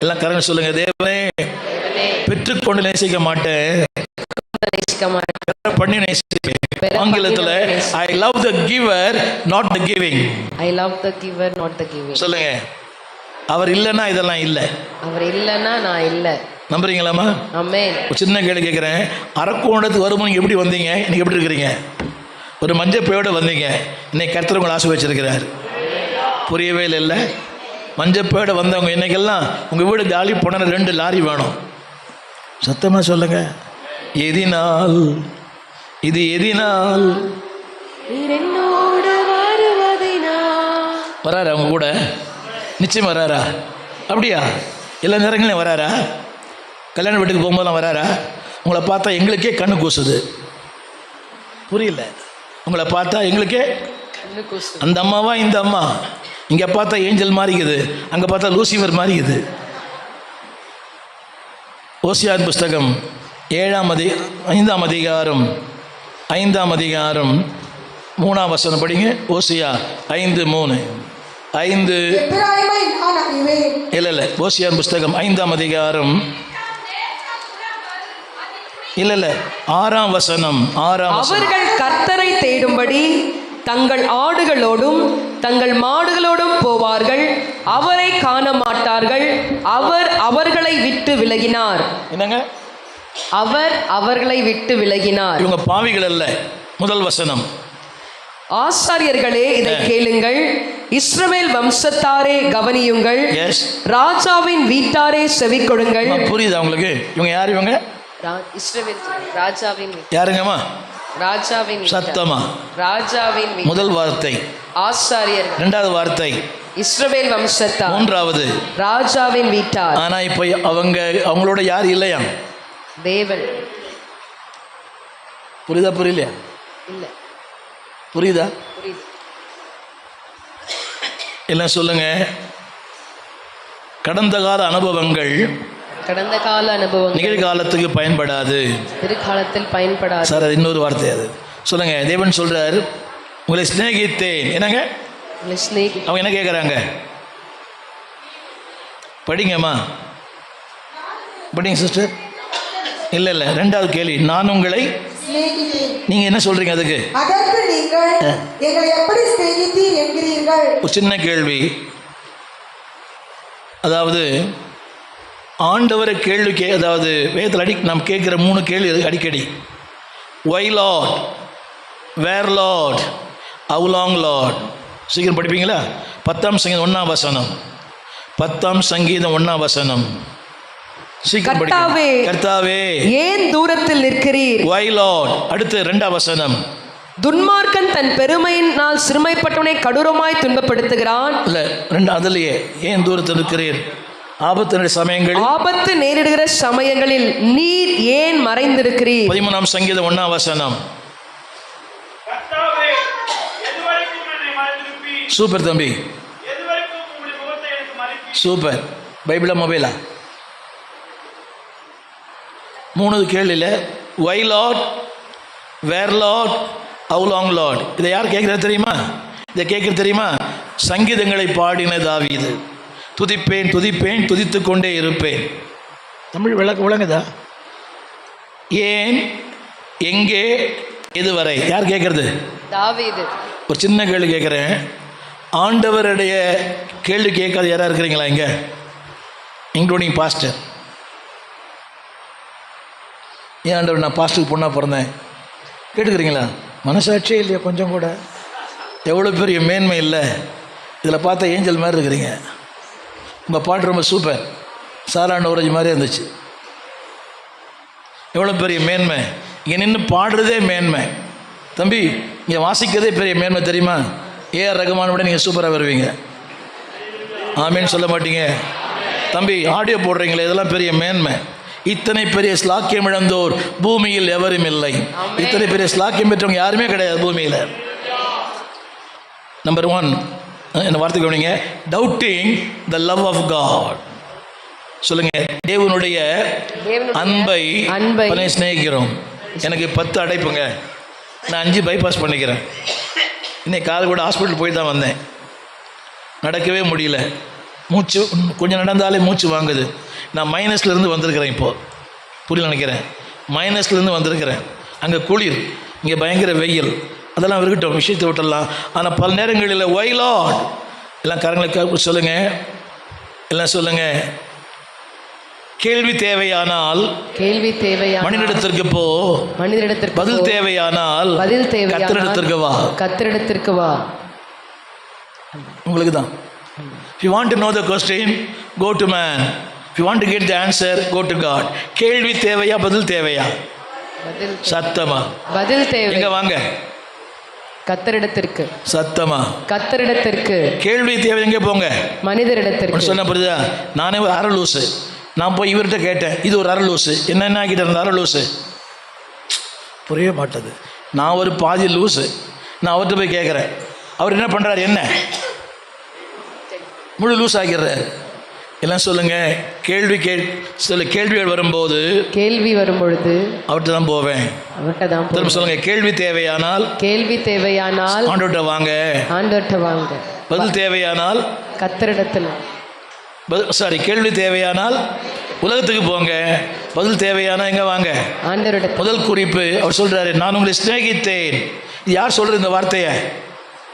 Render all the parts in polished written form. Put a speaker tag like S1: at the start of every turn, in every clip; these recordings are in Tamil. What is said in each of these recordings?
S1: எல்லாம் கரெக்ட் சொல்லுங்க. தேவனே பெற்றுக்கொண்டு நேசிக்க மாட்டேன், பண்ணி நேசிப்பேன். ஆங்கிலத்துல I love the giver not the giving.
S2: I love the giver not the giving.
S1: சொல்லுங்க. அவர் இல்லைன்னா இதெல்லாம் இல்லை.
S2: அவர் இல்லைன்னா நான் இல்லை.
S1: நம்புறீங்களாமா?
S2: ஆமென்.
S1: ஒரு சின்ன கேள்வி கேட்குறேன். அரக்கோணத்துக்கு வரும்போது நீங்கள் எப்படி வந்தீங்க? இன்னைக்கு எப்படி இருக்கிறீங்க? ஒரு மஞ்சப்பையோடு வந்தீங்க. இன்னைக்கு கர்த்தர் உங்களை ஆசை வச்சிருக்கிறார். புரியவே இல்லை. மஞ்சப்பையோடு வந்தவங்க இன்னைக்கெல்லாம் உங்கள் வீடு காலி போன 2 லாரி வேணும். சத்தமாக சொல்லுங்க. எதினால் இது எதினால் வராரா அவங்க கூட? நிச்சயம் வராரா? அப்படியா? எல்லா நேரங்களையும் வராரா? கல்யாண வீட்டுக்கு போகும்போதெல்லாம் வராரா? உங்களை பார்த்தா எங்களுக்கே கண்ணு கூசுது. புரியல. உங்களை பார்த்தா எங்களுக்கே அந்த அம்மாவா இந்த அம்மா? இங்கே பார்த்தா ஏஞ்சல் மாறிக்குது, அங்கே பார்த்தா லூசிஃபர் மாறிக்குது. ஓசியாவின் புஸ்தகம் 5ஆம் அதிகாரம் 3ஆம் வசனம் படிங்க. ஓசியா 5:3. 5 இல்லை ஓசியாவின் புஸ்தகம் 5ஆம் அதிகாரம் 6ஆம் வசனம்.
S2: அவர்கள் கர்த்தரை தேடும்படி தங்கள் ஆடுகளோடும் தங்கள் மாடுகளோடும் போவார்கள், அவரை காண மாட்டார்கள். அவர் அவர்களை விட்டு விலகினார்.
S1: என்னங்க?
S2: அவர் அவர்களை விட்டு விலகினார்.
S1: இவங்க பாவிகள் அல்ல. முதல் வசனம்.
S2: ஆசாரியர்களே இதை கேளுங்கள், இஸ்ரவேல் வம்சத்தாரே கவனியுங்கள், ராஜாவின் வீட்டாரே செவி கொடுங்கள்.
S1: புரியுதா உங்களுக்கு? இவங்க யார்? இவங்க
S2: இஸ்ரவேல் ராஜாவின்
S1: யாருங்கம்மா?
S2: ராஜாவின்
S1: சத்தமா.
S2: ராஜாவின்
S1: முதல் வார்த்தை
S2: ஆசாரியர்,
S1: 2வது வார்த்தை
S2: இஸ்ரவேல் வம்சத்தார்,
S1: 3வது
S2: ராஜாவின் வீட்டார்.
S1: ஆனா இப்போ அவங்களோட யார் இல்லையா?
S2: தேவன்.
S1: புரியுதா? புரியலையா?
S2: இல்ல.
S1: புரியுதா?
S2: புரியுது.
S1: எல்லாம் சொல்லுங்க. கடந்த கால அனுபவங்கள் நிகழ்காலத்துக்கு பயன்படாது,
S2: எதிர்காலத்தில் பயன்படாது.
S1: சார் அது இன்னொரு வார்த்தை. அது சொல்லுங்க. தேவன் சொல்றார், உங்களை சிநேகித்தேன். என்னங்க? அவங்க என்ன கேட்குறாங்க? படிங்கம்மா, படிங்க சிஸ்டர். இல்லை 2வது கேள்வி. நான் உங்களை நீங்க என்ன சொல்றீங்க? அதுக்கு ஒரு சின்ன கேள்வி. அதாவது ஆண்டவரை கேள்வி அதாவது வேதத்தில் நாம் கேட்குற 3 கேள்வி அடிக்கடி. Why lord, where lord, how long lord. சீக்கிரம் படிப்பீங்களா? 10ஆம் சங்கீதம் 1ஆம் வசனம். 10ஆம் சங்கீதம் 1ஆம் வசனம். கர்த்தாவே
S2: ஏன் தூரத்தில் நிற்கிறீர்?
S1: Y Lord. அடுத்து 2ஆம் வசனம்.
S2: துன்மார்க்கன் தன் பெருமையினால் சிறுமைப்பட்டவனை கடூரமாய் துன்பப்படுத்துகிறான்.
S1: இல்ல, 2 அதுலயே ஏன் தூரத்தில் இருக்கிறீர்?
S2: ஆபத்து நேரிடுகிற சமயங்களில் நீர் ஏன் மறைந்திருக்கிறீர்?
S1: 13ஆம் சங்கீதம் 1ஆம் வசனம். சூப்பர் தம்பி, சூப்பர். பைபிளா மொபைலா? 3 கேள்வியில why lord, where lord, how long lord. இதை யார் கேட்கிறது தெரியுமா? இதை கேட்கிறது தெரியுமா? சங்கீதங்களை பாடின தாவீது. துதிப்பேன் துதிப்பேன் துதித்து கொண்டே இருப்பேன். தமிழ் விளங்குதா? ஏன், எங்கே, எதுவரை? யார் கேட்கறது? தாவீது. ஒரு சின்ன கேள்வி கேட்குறேன். ஆண்டவருடைய கேள்வி கேட்காத யாராக இருக்கிறீங்களா இங்க, இன்க்ளூடிங் பாஸ்டர்? ஏன் ஆண்டவர் நான் பாஸ்டருக்கு பொண்ணாக பிறந்தேன் கேட்டுக்கிறீங்களா? மனசாட்சியே இல்லையா கொஞ்சம் கூட? எவ்வளோ பெரிய மேன்மை இல்லை இதில் பார்த்தா ஏஞ்சல் மாதிரி இருக்கிறீங்க. உங்கள் பாட்டு ரொம்ப சூப்பர், சாரான ஊரஜி மாதிரியே இருந்துச்சு. எவ்வளோ பெரிய மேன்மை! இங்கே நின்று பாடுறதே மேன்மை தம்பி. இங்கே வாசிக்கிறதே பெரிய மேன்மை தெரியுமா? ஏஆர் ரகுமான் விட நீங்கள் சூப்பராக வருவீங்க. ஆமேன்னு சொல்ல மாட்டீங்க தம்பி? ஆடியோ போடுறீங்களே, இதெல்லாம் பெரிய மேன்மை. இத்தனை பெரிய ஸ்லாக்கியம் இழந்தோர் பூமியில் எவரும் இல்லை. இத்தனை பெரிய ஸ்லாக்கியம் பெற்றவங்க யாருமே கிடையாது பூமியில். நம்பர் 1 என்ன வார்த்தை கவனிங்க. Doubting the love of God. சொல்லுங்க, தேவனுடைய அன்பை சிநேகிக்கிறோம். எனக்கு 10 அடைப்புங்க, நான் 5 பைபாஸ் பண்ணிக்கிறேன். இன்னைக்கு காலை கூட ஹாஸ்பிட்டல் போய் தான் வந்தேன், நடக்கவே முடியல. மூச்சு கொஞ்சம் நடந்தாலே மூச்சு வாங்குது. நான் மைனஸ்லேருந்து வந்திருக்கிறேன், இப்போது புரியல நினைக்கிறேன். மைனஸ்லேருந்து வந்திருக்கிறேன். அங்கே குளிர், இங்கே பயங்கர வெயில். அதெல்லாம் இருக்கட்டும், விஷயத்தை விட்டுடலாம். ஆனால் பல நேரங்களில் ஒய் லார்ட் எல்லாம் கரங்களை சொல்லுங்கள், எல்லாம் சொல்லுங்கள். கேள்வி தேவையானால் மனிதனிடத்திற்கு போ,
S2: மனிதனிடத்திற்கு
S1: பதில் தேவையானால் கர்த்தரிடத்திற்கு வா.
S2: கர்த்தரிடத்திற்கு வா.
S1: உங்களுக்கு தான். If you want to know the question, go to man. If you want to get the answer, go to God. கேள்வி தேவையா, பதில் தேவையா? சத்தமா
S2: பதில் தேவை.
S1: எங்க வாங்க,
S2: கர்த்தரிடத்திற்கு.
S1: சத்தமா
S2: கர்த்தரிடத்திற்கு.
S1: கேள்வி தேவை எங்கே போங்க,
S2: மனிதரிடத்திற்கு.
S1: சொன்ன புரியுதா? நானே ஒரு அரை லூசு, நான் போய் இவர்கிட்ட கேட்டேன், இது ஒரு அரை லூசு, என்ன ஆகிட்ட இருந்த அரை லூசு புரிய மாட்டது. நான் ஒரு பாதி லூசு, நான் அவர்கிட்ட போய் கேட்குறேன். அவர் என்ன பண்ணுறாரு, என்ன முழு லூஸ் ஆகிடுறாரு. எல்லாம் சொல்லுங்க. கேள்விகள் வரும்போது,
S2: கேள்வி வரும்பொழுது
S1: அவர்கிட்ட தான் போவேன். திரும்ப சொல்லுங்க. கேள்வி தேவையானால் ஆண்டவர்கிட்ட வாங்க. பதில் தேவையானால்
S2: கர்த்தரிடத்தில்.
S1: கேள்வி தேவையானால் உலகத்துக்கு போங்க. பதில் தேவையானால் எங்க வாங்க, ஆண்டவரிடத்தில். முதல் குறிப்பு அவர் சொல்றாரு, நான் உங்களை சிநேகித்தேன். யார் சொல்ற இந்த வார்த்தையை?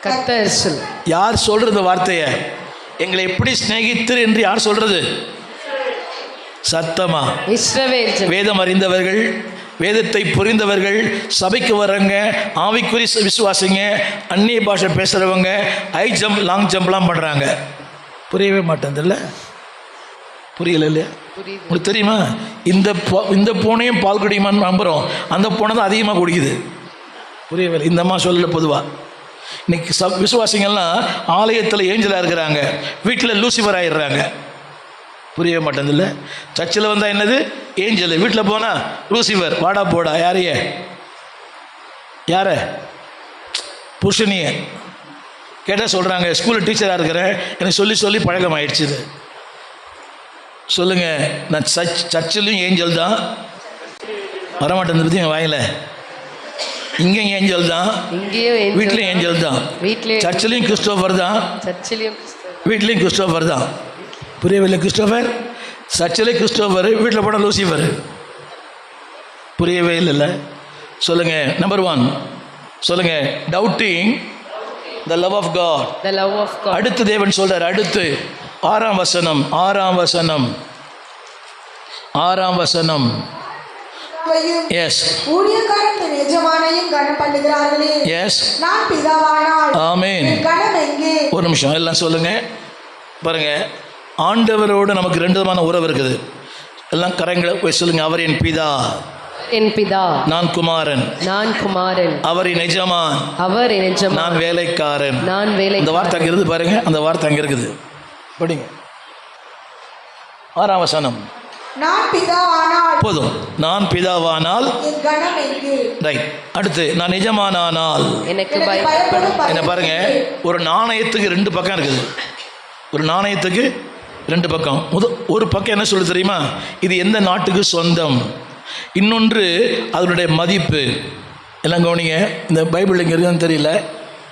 S2: கர்த்தர்.
S1: யார் சொல்ற இந்த வார்த்தையை? எங்களை எப்படி சிநேகித்தர் என்று யார் சொல்றது? சத்தமா
S2: இஸ்ரவேல்.
S1: வேதம் அறிந்தவர்கள், வேதத்தை புரிந்தவர்கள், சபைக்கு வரங்க, ஆவிக்குறி விசுவாசிங்க, அந்நிய பாஷை பேசுகிறவங்க, ஹை ஜம்ப் லாங் ஜம்ப்லாம் பண்ணுறாங்க. புரியவே மாட்டேன்ல, புரியல இல்லையா? உங்களுக்கு தெரியுமா, இந்த பூனையும் பால் குடிக்குமான்னு நம்புகிறோம், அந்த பூனை தான் அதிகமாக குடிக்குது. புரியவே இல்லை. இந்த அம்மா சொல்லல. பொதுவாக இன்னைக்கு விசுவாசிங்கள்லாம் ஆலயத்தில் ஏஞ்சலாக இருக்கிறாங்க, வீட்டில் லூசிஃபர் ஆகிடுறாங்க. புரியவே மாட்டேன்ல. சர்ச்சில் வந்தால் என்னது ஏஞ்சல், வீட்டில் போனால் லூசிஃபர். வாடா போடா. யார புருஷனிய கேட்டால் சொல்கிறாங்க, ஸ்கூலில் டீச்சராக இருக்கிறேன், எனக்கு சொல்லி சொல்லி பழக்கம் ஆயிடுச்சு. இது சொல்லுங்கள். நான் சர்ச்சிலையும் ஏஞ்சல் தான், வரமாட்டேன் பற்றி என் வாயில். இங்கேயும் ஏஞ்சல் தான், வீட்லேயும் ஏஞ்சல் தான், சர்ச்சிலையும் கிறிஸ்டோஃபர் தான், வீட்லேயும் கிறிஸ்டோஃபர் தான். புரியவில்லை? கிறிஸ்டோஃபர் சர்ச்சிலே கிறிஸ்டோஃபர், வீட்டில் போனால் லூசிஃபர். புரியவே இல்லை. சொல்லுங்க. நம்பர் 1 சொல்லுங்க. Doubting the love of God. அடுத்து தேவன் சொல்றார். அடுத்து 6ஆம் வசனம். எஸ்.
S3: ஊழியக்காரன் தன் எஜமானையும் கனம் பண்ணுகிறார்களே.
S1: எஸ்.
S3: நான் பிதாவானால்
S1: ஆமென்.
S3: கனம் எங்கே?
S1: ஒரு நிமிஷம் எல்லாம் சொல்லுங்க. பாருங்க, ஆண்டவரோடு நமக்கு 2 விதமான உறவு இருக்குது. எல்லாம் கரங்களை போய் சொல்லுங்க. அவர் என் பிதா, நான் குமாரன், அவர் என் எஜமான், நான் வேலைக்காரன். இந்த வார்த்தை அங்கே இருக்குது பாருங்க, அந்த வார்த்தை அங்கே இருக்குது. படிங்க. 6ஆம் வசனம்.
S3: நான் பிதாவானால்.
S1: போதும். நான் பிதாவானால்
S3: கனம் எங்கே?
S1: ரைட். அடுத்து நான் எஜமானானால்
S3: எனக்கு பயப்படும்.
S1: என்ன பாருங்க, ஒரு நாணயத்துக்கு 2 பக்கம் இருக்குது. ஒரு நாணயத்துக்கு 2 பக்கம். ஒரு பக்கம் என்ன சொல்லு தெரியுமா? இது எந்த நாட்டுக்கு சொந்தம், இன்னொன்று அதனுடைய மதிப்பு. எல்லாம் கவனிங்க. இந்த பைபிள் இங்கே இருக்குன்னு தெரியல.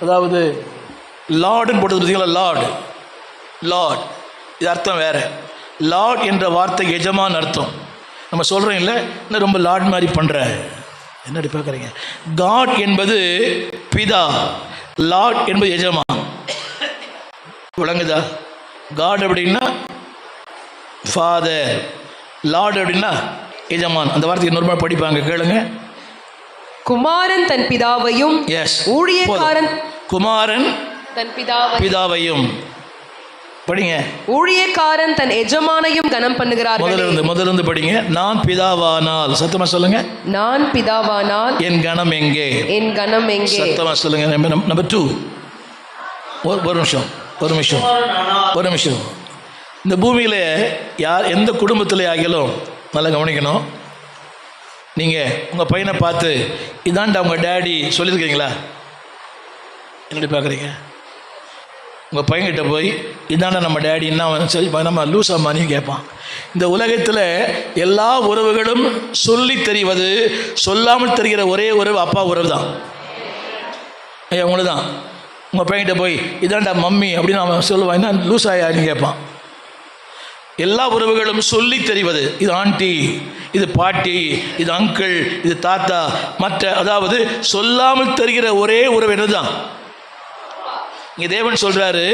S1: அதாவது லார்டுன்னு போட்டது பார்த்தீங்களா? லார்ட் இது அர்த்தம் வேறு. லார்ட் என்ற வார்த்தை எஜமான் அர்த்தம். நம்ம சொல்கிறோம் இல்லை, இன்னும் ரொம்ப லார்ட் மாதிரி பண்ணுற என்னடி பார்க்குறீங்க. காட் என்பது பிதா, லார்ட் என்பது எஜமான். விளங்குதா? காட் அப்படின்னா ஃபாதர், லார்ட் அப்படின்னா எஜமான். அந்த வார்த்தைக்கு நார்மலாக படிப்பாங்க, கேளுங்க.
S2: குமாரன் தன் பிதாவையும்,
S1: எஸ்,
S2: ஊழியக்காரன்
S1: குமாரன்
S2: தன்
S1: பிதாவையும். படிங்க.
S2: ஊழியக்காரன் தன் எஜமானையும் கனம் பண்ணுகிறார்கள்.
S1: முதலிருந்து படிங்க. நான் பிதாவானால், சத்தமா சொல்லுங்க.
S2: நான் பிதாவானால்
S1: என் கனம் எங்கே? சத்தமா சொல்லுங்க. நம்பர் 2. ஒரு நிமிஷம். இந்த பூமியில் எந்த குடும்பத்தில் ஆகிலும் நல்லா கவனிக்கணும். நீங்கள் உங்கள் பையனை பார்த்து இதாண்டா உங்கள் டேடி சொல்லியிருக்கிறீங்களா? என்னடி பார்க்குறீங்க? உங்கள் பையன்கிட்ட போய் இதாண்டா நம்ம டேடின்னா சரி நம்ம லூசாமான்னு கேட்பான். இந்த உலகத்தில் எல்லா உறவுகளும் சொல்லி தெரிவது, சொல்லாமல் தெரிகிற ஒரே உறவு அப்பா உறவு தான். உங்களுக்கு தான். உங்கள் பையன்கிட்ட போய் இதாண்டா மம்மி அப்படின்னு அவன் சொல்லுவான், என்ன லூசாயான்னு கேட்பான். எல்லா உறவுகளும் சொல்லி தெரிவது. இது ஆண்டி, இது பாட்டி, இது அங்கிள், இது தாத்தா. மற்ற அதாவது சொல்லாமல் தெரிகிற ஒரே உறவு என்னதுதான்? இங்கே தேவன் சொல்றாரு,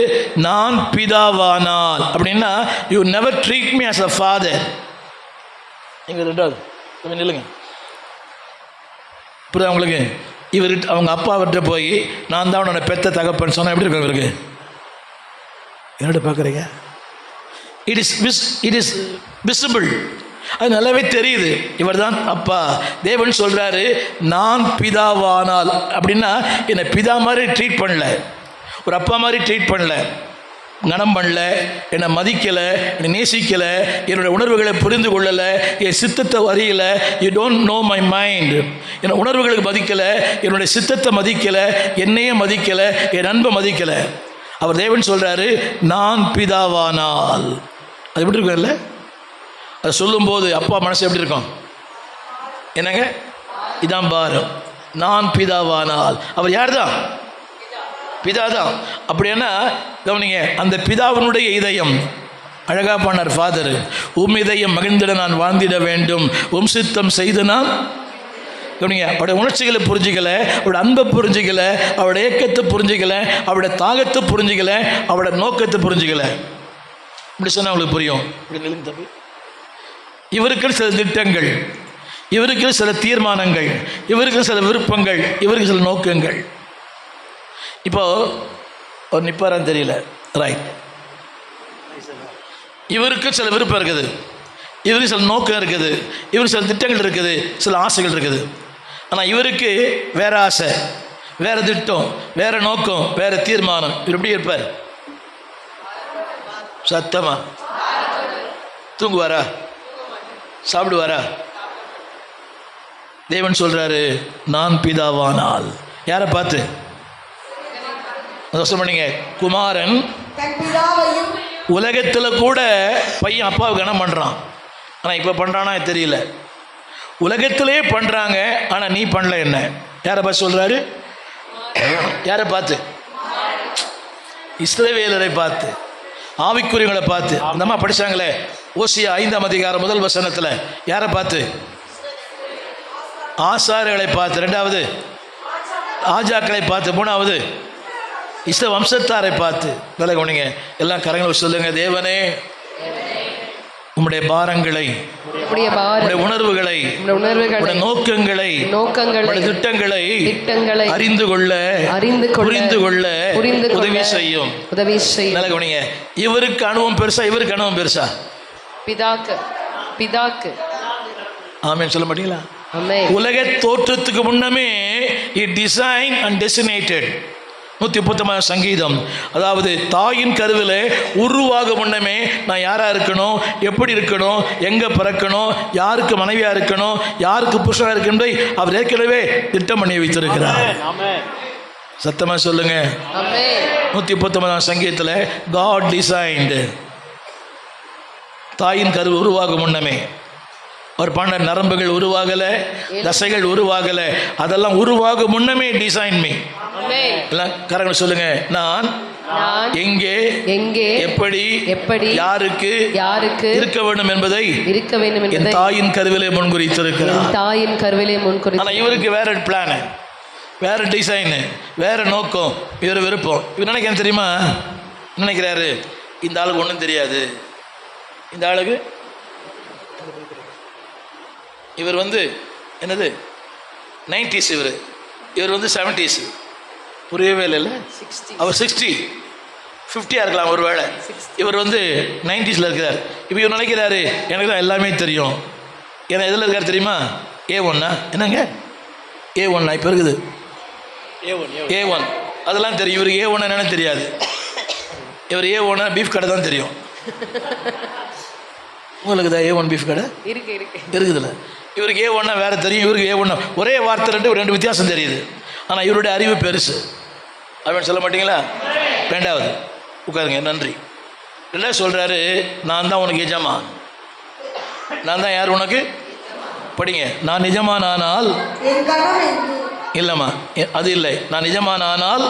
S1: நான் பிதாவானால் அப்படின்னா you never treat me as a father. இங்கே ரெண்டாவது கொஞ்சம் நில்லுங்க. புரியுதா உங்களுக்கு? இவர்கிட்ட அவங்க அப்பாவிட்ட போய் நான் தான் உன்னோட பெத்த தகப்பன்னு சொன்னால் எப்படி இருக்கும் இவருக்கு? என்னோட பார்க்குறீங்க? It is visible. அது நல்லாவே தெரியுது, இவர் தான் அப்பா. தேவன் சொல்கிறாரு, நான் பிதாவானால் அப்படின்னா என்னை பிதா மாதிரி ட்ரீட் பண்ணல, ஒரு அப்பா மாதிரி ட்ரீட் பண்ணல, கனம் பண்ணல, என்னை மதிக்கலை, என்னை நேசிக்கலை, என்னோடய உணர்வுகளை புரிந்து கொள்ளலை, என் சித்தத்தை அறியலை. You don't know my mind. என்னோட உணர்வுகளுக்கு மதிக்கலை, என்னுடைய சித்தத்தை மதிக்கலை, என்னையே மதிக்கலை, என் அன்பை மதிக்கலை. அவர் தேவன் சொல்கிறாரு, நான் பிதாவானால். அது எப்படி இருக்கும் இல்லை? அதை சொல்லும்போது அப்பா மனசு எப்படி இருக்கும்? என்னங்க இதான் பாரம். நான் பிதாவானால் அவர் யார் தான்? பிதா தான். அப்படின்னா கவனிங்க, அந்த பிதாவினுடைய இதயம் அழகா பண்ணார் ஃபாதர். இதயம் மகிழ்ந்திட நான் வாழ்ந்திட வேண்டும், சித்தம் செய்து நான் கவனிங்க. அவருடைய உணர்ச்சிகளை புரிஞ்சிக்கல, அவருடைய அன்பை புரிஞ்சிக்கல, அவருடைய ஏக்கத்தை புரிஞ்சிக்கல, அவருடைய தாகத்தை புரிஞ்சிக்கல, அவருடைய நோக்கத்தை புரிஞ்சிக்கல. இப்படி சொன்னால் உங்களுக்கு புரியும். இப்படி நிலைமை தப்பி இவருக்கு சில திட்டங்கள், இவருக்கு சில தீர்மானங்கள், இவருக்கு சில விருப்பங்கள், இவருக்கு சில நோக்கங்கள். இப்போ ஒரு நிப்பாரான்னு தெரியல, ரைட். இவருக்கு சில விருப்பம் இருக்குது, இவருக்கு சில நோக்கம் இருக்குது, இவருக்கு சில திட்டங்கள் இருக்குது, சில ஆசைகள் இருக்குது. ஆனால் இவருக்கு வேற ஆசை, வேற திட்டம், வேற நோக்கம், வேற தீர்மானம். இவர் எப்படி இருப்பார்? சத்தமா தூங்குவாரா? சாப்பிடுவாரா? தேவன் சொல்றாரு, நான் பிதாவானால். யாரை பார்த்து பண்ணீங்க? குமாரன் உலகத்தில் கூட பையன் அப்பாவை கனம் பண்ணுறான், ஆனால் இப்போ பண்ணுறானா தெரியல. உலகத்திலே பண்ணுறாங்க, ஆனால் நீ பண்ணல. என்ன யாரை பார்த்து சொல்கிறாரு? யாரை பார்த்து? இஸ்ரவேலரை பார்த்து, ஆவிக்குரியவங்களை பார்த்து. அந்த அம்மா படித்தாங்களே ஓசியா 5ஆம் அதிகாரம் 1 வசனத்தில். யாரை பார்த்து? ஆசாரிகளை பார்த்து. 2வது ஆஜாக்களை பார்த்து. 3வது இஸ்ர வம்சத்தாரை பார்த்து. நல்ல கவனிங்க, எல்லாம் கரங்களை சொல்லுங்க. தேவனே, உம்முடைய பாரங்களை, உம்முடைய உணர்வுகளை, உம்முடைய நோக்கங்களை, உம்முடைய திட்டங்களை அறிந்து கொள்ள புரிந்து கொள்ள உதவி செய்யும். நல்ல கவனிங்க, இவருக்கு அனுபவம் பெருசா, இவருக்கு அனுபவம் பெருசா? பிதாக்கு. ஆமென் சொல்ல மாட்டீங்களா? உலக தோற்றத்துக்கு முன்னமே இட் டிசைன் அண்ட் டெஸ்டினேட்டட். 139 சங்கீதம். அதாவது தாயின் கருவில் உருவாக முன்னமே நான் யாராக இருக்கணும், எப்படி இருக்கணும், எங்கே பிறக்கணும், யாருக்கு மனைவியாக இருக்கணும், யாருக்கு புருஷனாக இருக்கணும், அவர் ஏற்கனவே திட்டம் பண்ணி வைத்திருக்கிறார். சத்தமாக சொல்லுங்க. 139 சங்கீதத்தில் காட் டிசைன்டு. தாயின் கரு உருவாக முன்னமே அவர் பண்ண நரம்புகள் உருவாகலை, தசைகள் உருவாகலை, அதெல்லாம் உருவாக முன்னமே டிசைன் மீ. எல்லாம் கரங்கள் சொல்லுங்க. நான் எங்கே எப்படி யாருக்கு இருக்க வேண்டும் என்பதை என் தாயின் கருவிலே முன்குறித்திருக்கிறார். ஆனா இவருக்கு வேற பிளான், வேற டிசைன், வேற நோக்கம், வேற விருப்பம். இவர் நினைக்கிறேன் தெரியுமா? நினைக்கிறாரு, இந்த ஆளுக்கு ஒன்றும் தெரியாது, இந்த ஆளுக்கு இவர் என்னது 90s, இவர் 70s. புரியவே இல்லை. அவர் 60 50 இருக்கலாம் ஒரு வேளை. இவர் 90s இருக்கிறார். இப்போ இவர் நினைக்கிறாரு, எனக்கு தான் எல்லாமே தெரியும். ஏன்னா எதில் இருக்கார் தெரியுமா? A1 என்னங்க A1 இப்போ இருக்குது. A1 அதெல்லாம் தெரியும். இவருக்கு A1 என்னன்னு தெரியாது. இவர் A1 பீஃப் கடை தான் தெரியும். உங்களுக்கு தான் A1 பீஃப் கடை இருக்குதுல்ல. இவருக்கு A1 வேறு தெரியும், இவருக்கு A1 ஒரே வார்த்தை, ரெண்டு வித்தியாசம் தெரியுது. ஆனால் இவருடைய அறிவு பெருசு. அவன் சொல்ல மாட்டீங்களா? 2வது உட்காருங்க. நன்றி. 2வது சொல்கிறாரு, நான் தான் உனக்கு எஜமான். நான் தான் யார் உனக்கு? படிங்க. நான் நிஜமான ஆனால் இல்லைம்மா, அது இல்லை. நான் நிஜமான ஆனால்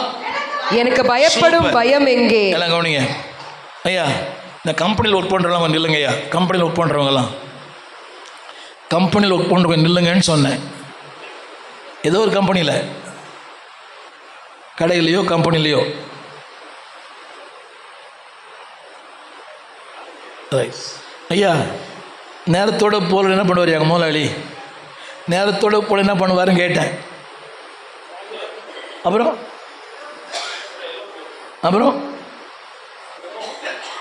S2: எனக்கு பயப்படும் பயம் எங்கே?
S1: எல்லாம் கவனிங்க ஐயா. இந்த கம்பெனியில் ஒர்க் பண்ணுறவங்க கொஞ்சம் நில்லுங்கய்யா. கம்பெனியில் ஒர்க் பண்ணுறவங்கலாம் கம்பெனியில் ஒர்க் பண்ணுறவங்க நில்லுங்கன்னு சொன்னேன். ஏதோ ஒரு கம்பெனியில், கடையிலையோ கம்பெனிலையோ. ஐயா, நேரத்தோடு போல என்ன பண்ணுவார் எங்கள் முதலாளி? நேரத்தோடு போல என்ன பண்ணுவாருன்னு கேட்டேன். அப்புறம் அப்புறம்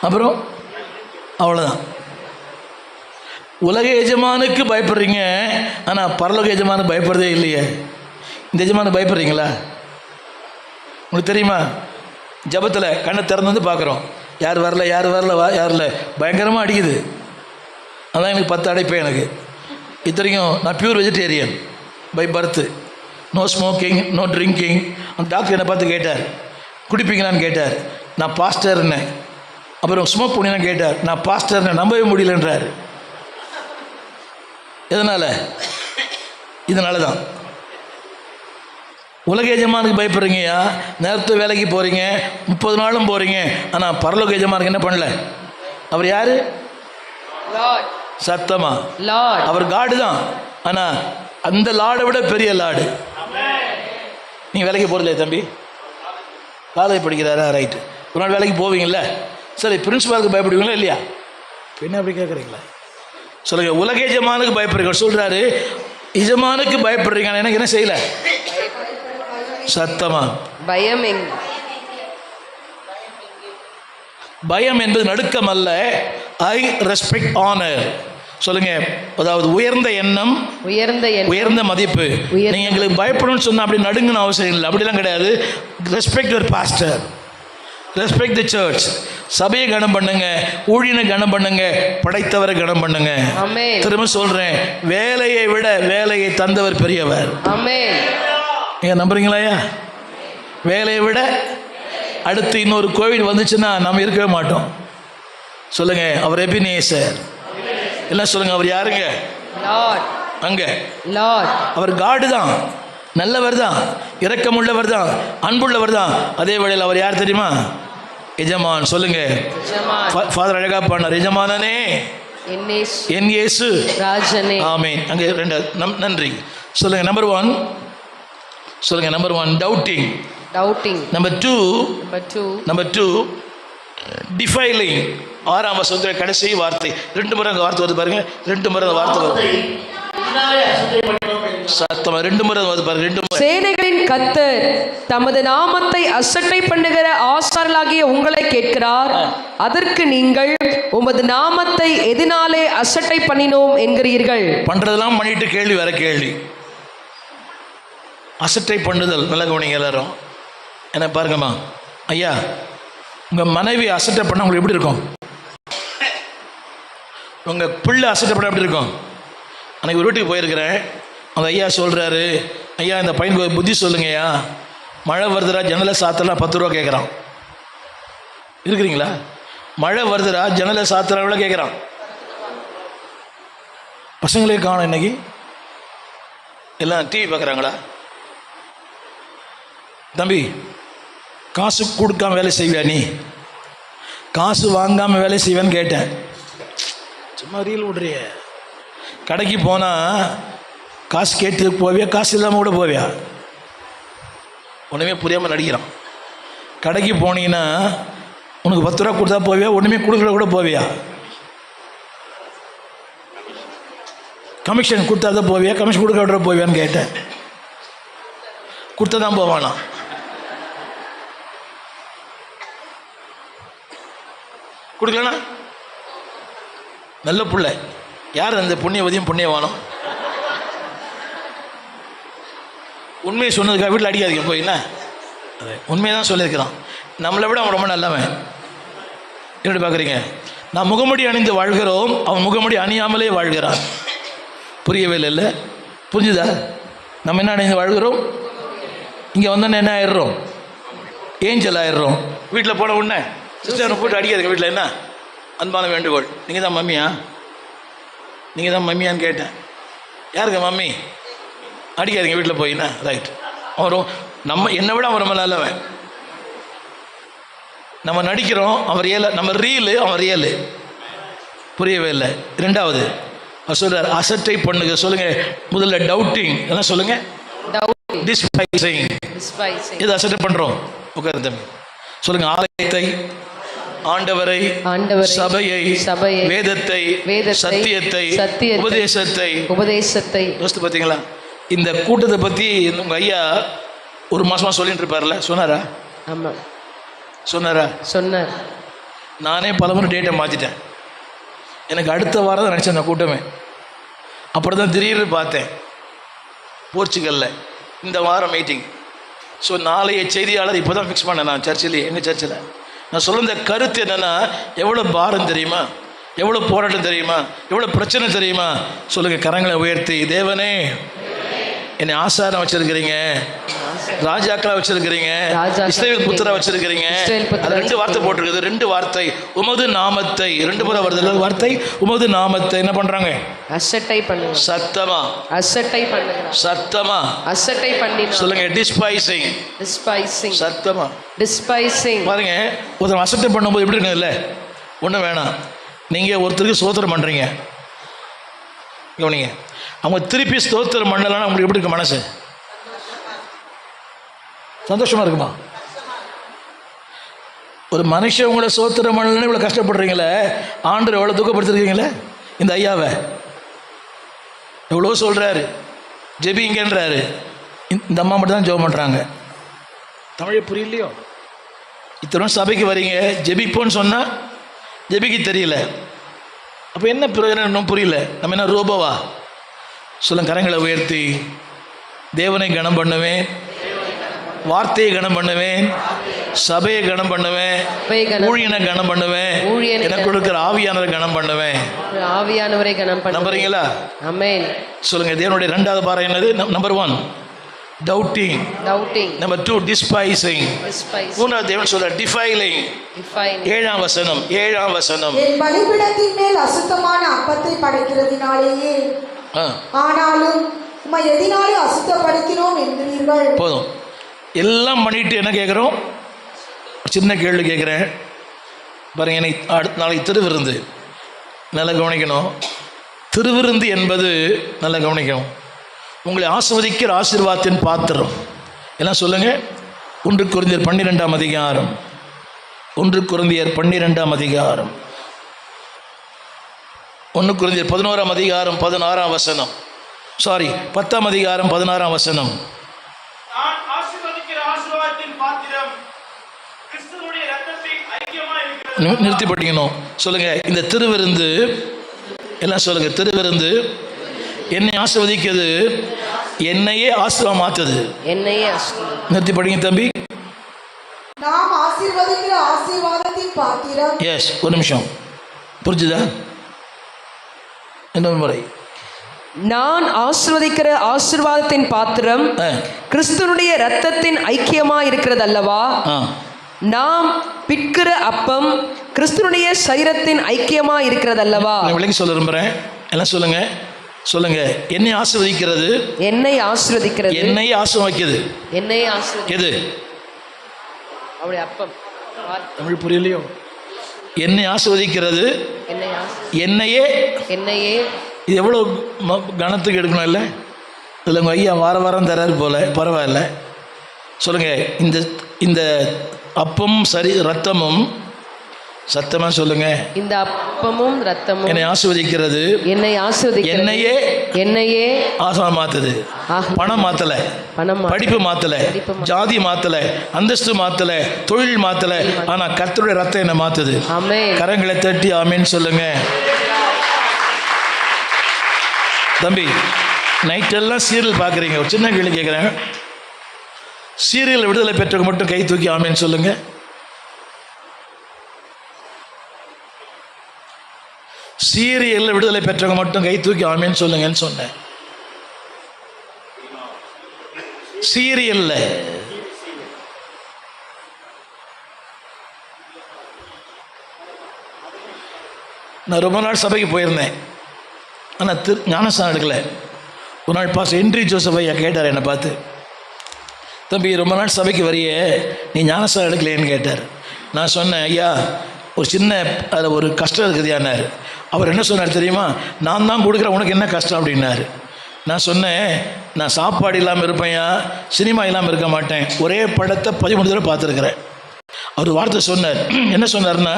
S1: அப்புறம் அவ்வளோதான். உலக எஜமானுக்கு பயப்படுறீங்க, ஆனால் பரலோக எஜமானுக்கு பயப்படுறதே இல்லையே. இந்த எஜமானு பயப்படுறீங்களா? உங்களுக்கு தெரியுமா, ஜபத்தில் கண்ணை திறந்து வந்து பார்க்குறோம், யார் வரல யார் வரல யார் இல்லை, பயங்கரமாக அடிக்குது. அதான் எனக்கு 10 அடைப்பேன். எனக்கு இத்தனைக்கும் நான் pure vegetarian by birth. No smoking, no drinking. அந்த டாக்டர் என்னை பார்த்து கேட்டார், குடிப்பீங்களான்னு கேட்டார். நான் பாஸ்டர்னேன். அப்புறம் ஸ்மோக் பண்ணினா கேட்டார். நான் பாஸ்டர்னு நம்பவே முடியலன்றார். எதனால்? இதனால தான். உலக எஜமானுக்கு பயப்படுறீங்கய்யா, நேரத்து வேலைக்கு போகிறீங்க, 30 நாளும் போகிறீங்க, ஆனால் பரலோக எஜமானுக்கு என்ன பண்ணல? அவர் யார்? சத்தமா அவர் காடு தான். ஆனால் அந்த லாடை விட பெரிய லாடு. நீங்கள் வேலைக்கு போகிறதில்லையா தம்பி? காலேஜ் படிக்கிறாரா? ரைட்டு. ஒரு நாள் வேலைக்கு போவீங்கள்ல, சரி, பிரின்சிபாலுக்கு பயப்படுவீங்களா இல்லையா? என்ன அப்படி கேட்குறீங்களா? சொல்லுங்க. உலக எஜமானுக்கு பயப்படுறீங்க சொல்கிறாரு, எஜமானுக்கு பயப்படுறீங்க, எனக்கு என்ன செய்யலை? சத்தமா
S2: பயம்.
S1: பயம் என்பது நடுக்கம் அல்ல. I respect honour. சொல்லுங்க. அதாவது உயர்ந்த எண்ணம், உயர்ந்த மதிப்பு. நீங்க எங்களுக்கு பயப்படணும்னு சொன்னா அப்படி நடுங்கன்னு அவசியம் இல்லை. அப்படிலாம் கிடையாது. Respect your pastor, respect the search. சபையை கனம் பண்ணுங்க, ஊழியனை கனம் பண்ணுங்க, படைத்தவரை கனம் பண்ணுங்க. திரும்ப சொல்றேன், வேலையை விட வேலையை தந்தவர் பெரியவர். நீங்க நம்புறீங்களாயா? வேலையை விட அடுத்து இன்னொரு கோவிட் வந்துச்சுன்னா நம்ம இருக்கவே மாட்டோம். சொல்லுங்க. அவர் எபினேசர். எல்லாம் சொல்லுங்க. அவர் யாருங்க? அங்க அவர் காடு தான், நல்லவர் தான், இரக்கமுள்ளவர் தான், அன்புள்ளவர் தான். அதே வேளையில் அவர் யார் தெரியுமா? எஜமான். சொல்லுங்க. ஃபாதர் அழகா பாடினார், எஜமானனே என் இயேசு ராஜனே. ஆமென். அங்கே 2 நன்றி. சொல்லுங்க. நம்பர் 1 சொல்லுங்க. Number 1 doubting. நம்பர் 2 டிஃபைலிங். 6ஆம் வசனத்துல கடைசி வார்த்தை 2 முறை அந்த வார்த்தை வருது பாருங்க. 2 முறை அந்த வார்த்தை வருது. சத்தமா 2 முறை வருது பாருங்க. 2 முறை.
S2: சேனைகளின் கர்த்தர் தமது நாமத்தை அசட்டை பண்ணுகிற ஆசாரியர்களாகிய உங்களை கேட்கிறார். அதற்கு நீங்கள் உமது நாமத்தை எதனாலே அசட்டை பண்ணினோம் என்கிறீர்கள்.
S1: பண்றதெல்லாம் பண்ணிட்டு கேள்வி வர கேள்வி. அசட்டை பண்ணுதல். நல்ல கவனிங்க எல்லாரும். என்ன பாருங்கம்மா, ஐயா, உங்கள் மனைவி அசட்டை பண்ண உங்களுக்கு எப்படி இருக்கும்? உங்கள் பிள்ளை அசட்டை பண்ண எப்படி இருக்கும்? அன்றைக்கி ஒரு வீட்டுக்கு போயிருக்கிறேன். அந்த ஐயா சொல்கிறாரு, ஐயா இந்த பையனுக்கு புத்தி சொல்லுங்கய்யா, மழை வருதுரா ஜன்னலை சாத்தலாம் 10 ரூபா கேட்குறான். இருக்கிறீங்களா? மழை வருதுரா ஜன்னலை சாத்தலாம் எவ்வளோ கேட்குறான்? பசங்களே காணும். இன்னைக்கு எல்லாம் டிவி பார்க்குறாங்களா? தம்பி, காசு கொடுக்காம வேலை செய்வியா? நீ காசு வாங்காமல் வேலை செய்வேன்னு கேட்டேன். சும்மா ரீல் விடுறிய. கடைக்கு போனால் காசு கேட்டு போவியா, காசு இல்லாமல் கூட போவியா? ஒன்றுமே புரியாமல் நடிக்கிறான். கடைக்கு போனீங்கன்னா உனக்கு 10 ரூபா கொடுத்தா போவியா, ஒன்றுமே கொடுக்கல கூட போவியா? கமிஷன் கொடுத்தா தான் போவியா, கமிஷன் கொடுக்க விட போவியான்னு கேட்டேன். கொடுத்தா தான் போவானா? கொடுக்கலனா நல்ல பிள்ளை. யார் அந்த புண்ணியவதியும் புண்ணியவானம்? உண்மையை சொன்னதுக்காக வீட்டில் அடிக்காதீங்க போய். என்ன அது உண்மையை தான் சொல்லியிருக்கிறான். நம்மளை விட அவன் ரொம்ப நல்லவன். எப்படி பார்க்குறீங்க? நான் முகமுடி அணிந்து வாழ்கிறோம், அவன் முகமுடி அணியாமலே வாழ்கிறான். புரியவே இல்லை. புரிஞ்சுதா? நம்ம என்ன அணிந்து வாழ்கிறோம்? இங்கே வந்தோன்னே என்ன ஆயிடுறோம்? ஏஞ்சல் ஆயிடுறோம். வீட்டில் போன உடனே சிஸ்டர் போட்டு அடிக்காதுங்க. வீட்டில் என்ன அன்பான வேண்டுகோள், நீங்கள் தான் மம்மியா, நீங்கள் தான் மம்மியான்னு கேட்டேன். யாருங்க மம்மி? அடிக்காதீங்க வீட்டில் போயின்னா. ரைட். அவரும் என்னை விட அவன் ரொம்ப நல்லவன். நம்ம நடிக்கிறோம், அவன் ரியல். நம்ம ரீலு, அவன் ரியலு. புரியவே இல்லை. ரெண்டாவது சொல்றார் அசட்டை பண்ணுங்க. சொல்லுங்க முதல்ல டவுட்டிங், எல்லாம் சொல்லுங்க. டிஸ்பைசிங். இது அசட்டை பண்றோம். உட்காரு தம்பி. சொல்லுங்க ஆலயத்தை, ஆண்டவரை, சபையை, வேதத்தை, சத்தியத்தை, உபதேசத்தை. யோசித்து பார்த்தீங்களா? இந்த கூட்டத்தை பத்தி உங்க ஐயா ஒரு மாசமா சொல்லிட்டு இருப்பார்ல, சொன்னாரா?
S2: ஆமா
S1: சொன்னாரா?
S2: சொன்னார்.
S1: நானே பலமுறை டேட்டை மாற்றிட்டேன். எனக்கு அடுத்த வாரம் தான் நினச்சேன் அந்த கூட்டமே. அப்புறம் தான் திடீர்னு பார்த்தேன் போர்ச்சுகலில் இந்த வாரம் மீட்டிங். ஸோ நாளைய செய்தியாளர் இப்போ தான் ஃபிக்ஸ் பண்ணேன் நான் சர்ச்சில், எங்கள் சர்ச்சில். நான் சொல்ல இந்த கருத்து என்னென்னா, எவ்வளோ பாரம் தெரியுமா, எவ்வளோ போராட்டம் தெரியுமா, எவ்வளோ பிரச்சனை தெரியுமா? சொல்லுங்கள் கரங்களை உயர்த்தி, தேவனே என்னை ஆசாரம் வச்சிருக்கிறீங்க, ராஜாக்களா வச்சிருக்கிறீங்க, இஸ்ரவேல் புத்திரா வச்சிருக்கிறீங்க. அது 2 வார்த்தை போட்டிருக்குது. 2 வார்த்தை உமது நாமத்தை, 2 முறை வருது வார்த்தை உமது நாமத்தை என்ன பண்றாங்க?
S2: அசட்டை பண்ணுங்க. சத்தமா அசட்டை பண்ணுங்க. சத்தமா அசட்டை பண்ணி
S1: சொல்லுங்க. டிஸ்பைசிங். சத்தமா
S2: டிஸ்பைசிங்.
S1: பாருங்க, ஒருத்தர் அசட்டை பண்ணும்போது எப்படி இருக்கு? இல்லை ஒன்றும் வேணாம். நீங்க ஒருத்தருக்கு ஸ்தோத்திரம் பண்றீங்க, கவனிங்க. அவங்க திருப்பி ஸ்தோத்திரம் பண்ணலன்னா உங்களுக்கு எப்படி இருக்கு மனசு? சந்தோஷமா இருக்குமா? ஒரு மனுஷன் உங்களை ஸ்தோத்திரம் பண்ணலன்னு இவ்வளோ கஷ்டப்படுறீங்களே, ஆண்டவர் எவ்வளோ துக்கப்படுத்திருக்கீங்களே. இந்த ஐயாவை எவ்வளோ சொல்கிறாரு, ஜெபிங்கன்றாரு. இந்த அம்மா மட்டும் தான் ஜெபம் பண்ணுறாங்க. தமிழை புரியலையோ? இத்தனை சபைக்கு வரீங்க, ஜெபிப்போன்னு சொன்னால் ஜெபிக்க தெரியல. அப்போ என்ன பிரயோஜனம்? இன்னும் புரியல. நம்ம என்ன ரோபோவா? சொல்லுங்க கரங்களை உயர்த்தி, தேவனை கனம் பண்ணுவேன், வார்த்தையை கனம் பண்ணுவேன், சபையை கனம் பண்ணுவேன், ஊழியனை கனம் பண்ணுவேன், எனக்கு கொடுக்கிற ஆவியானவரை கனம் பண்ணுவேன்.
S2: ஆவியானவரை கனம் பண்ண
S1: நம்புறீங்களா?
S2: ஆமென்.
S1: சொல்லுங்க. தேவனுடைய 2வது பாரம் என்னது? Number 1 doubting. Number 2 despising. 3வது தேவன் சொல்ற டிஃபைலிங். 7ஆம் வசனம்.
S3: என் பலிபீடத்தின் மேல் அசுத்தமான அப்பத்தை படைக்கிறதினாலேயே, ஆனாலும் உம்மை எதினாலே அசுத்தப்படுத்தினோம் என்கிறீர்கள்.
S1: போதும். எல்லாம் பண்ணிட்டு என்ன கேட்குறோம்? சின்ன கேள்வி கேட்குறேன் பாருங்க. எனக்கு அடுத்த நாளைக்கு திருவிருந்து, நல்லா கவனிக்கணும். திருவிருந்து என்பது நல்லா கவனிக்கணும். உங்களை ஆசீர்வதிக்கிற ஆசீர்வாதத்தின் பாத்திரம். எல்லாம் சொல்லுங்க. 1 கொரிந்தியர் 12ஆம் அதிகாரம். 1 கொரிந்தியர் 12ஆம் அதிகாரம். 1 கொரிந்தியர் 11ஆம் அதிகாரம் 16ஆம் வசனம். 10ஆம் அதிகாரம் 16ஆம் வசனம். நிறுத்தி படிக்கணும். சொல்லுங்க. இந்த திருவிருந்து, எல்லாம் சொல்லுங்க. திருவிருந்து என்னை ஆசீர்வதிக்கிறது, என்னையே ஆசீர்வாதம் மாத்துது. நிறுத்தி படிங்க தம்பி.
S3: நாம் ஆசீர்வதிக்கிற ஆசீர்வாதத்தின் பாத்திரம்.
S1: எஸ், ஒரு நிமிஷம். புரிஞ்சுதா? இன்னொரு முறை.
S2: நான் ஆசீர்வதிக்கிற ஆசீர்வாதத்தின் பாத்திரம் கிறிஸ்துனுடைய இரத்தத்தின் ஐக்கியமா இருக்கிறது அல்லவா? நாம் பிற்கிற அப்பம் கிறிஸ்துனுடைய சரீரத்தின் ஐக்கியமா இருக்கிறது அல்லவா?
S1: விளக்கி சொல்ல விரும்புறேன். எல்லாம் சொல்லுங்க. சொல்லுங்க. என்னை ஆசீர்வதிக்கிறது, என்னை ஆசீர்வதிக்கிறது. எது?
S2: அவருடைய அப்பம்.
S1: தமிழ் புரியலையோ? என்னை ஆசீர்வதிக்கிறது, என்னையே. இது எவ்வளோ கணத்துக்கு எடுக்கணும் இல்லை? இதில் உங்கள் ஐயா வாரம் தராரு போல, பரவாயில்ல. சொல்லுங்க. இந்த அப்பமும் ரத்தமும், சத்தமாக சொல்லுங்க. இந்த அப்பமும் ரத்தமும் என்னை ஆசீர்வதிக்கிறது, என்னையே ஆசீர்வாதம் மாத்துது. பணம் மாத்தல, படிப்பு மாத்தல, ஜாதி மாத்தல, அந்தஸ்து மாத்தல, தொழில் மாத்தல, ஆனா கர்த்தருடைய ரத்தம் என்னை மாத்துது. கரங்களை தட்டி ஆமேன்னு சொல்லுங்க. தம்பி, நைட்டெல்லாம் சீரியல் பார்க்குறீங்க. ஒரு சின்ன கேள்வி கேட்குறேன். சீரியல் விடுதலை பெற்றவங்க மட்டும் கை தூக்கி ஆமேன்னு சொல்லுங்க. சீரியல்ல விடுதலை பெற்றவங்க மட்டும் கை தூக்கி ஆமேன்னு சொல்லுங்கன்னு சொன்னேன். சீரியல்ல நான் ரொம்ப நாள் சபைக்கு போயிருந்தேன். ஆனால் ஞானஸ்தானம் எடுக்கல. ஒரு நாள் பாஸ்டர் ஹென்றி ஜோசப் ஐயா கேட்டார் என்னை பார்த்து, தம்பி ரொம்ப நாள் சபைக்கு வரையே நீ ஞானஸ்தானம் எடுக்கலையேன்னு கேட்டார். நான் சொன்னேன், ஐயா ஒரு சின்ன அதில் ஒரு கஷ்டம் இருக்குதுயானார். அவர் என்ன சொன்னார் தெரியுமா? நான் தான் கொடுக்குறேன், உனக்கு என்ன கஷ்டம் அப்படின்னாரு. நான் சொன்னேன், நான் சாப்பாடு இல்லாமல் இருப்பேன்யா, சினிமா இல்லாமல் இருக்க மாட்டேன், ஒரே படத்தை 13 தடவை பார்த்துருக்குறேன். அவர் வார்த்தை சொன்னார். என்ன சொன்னார்னா,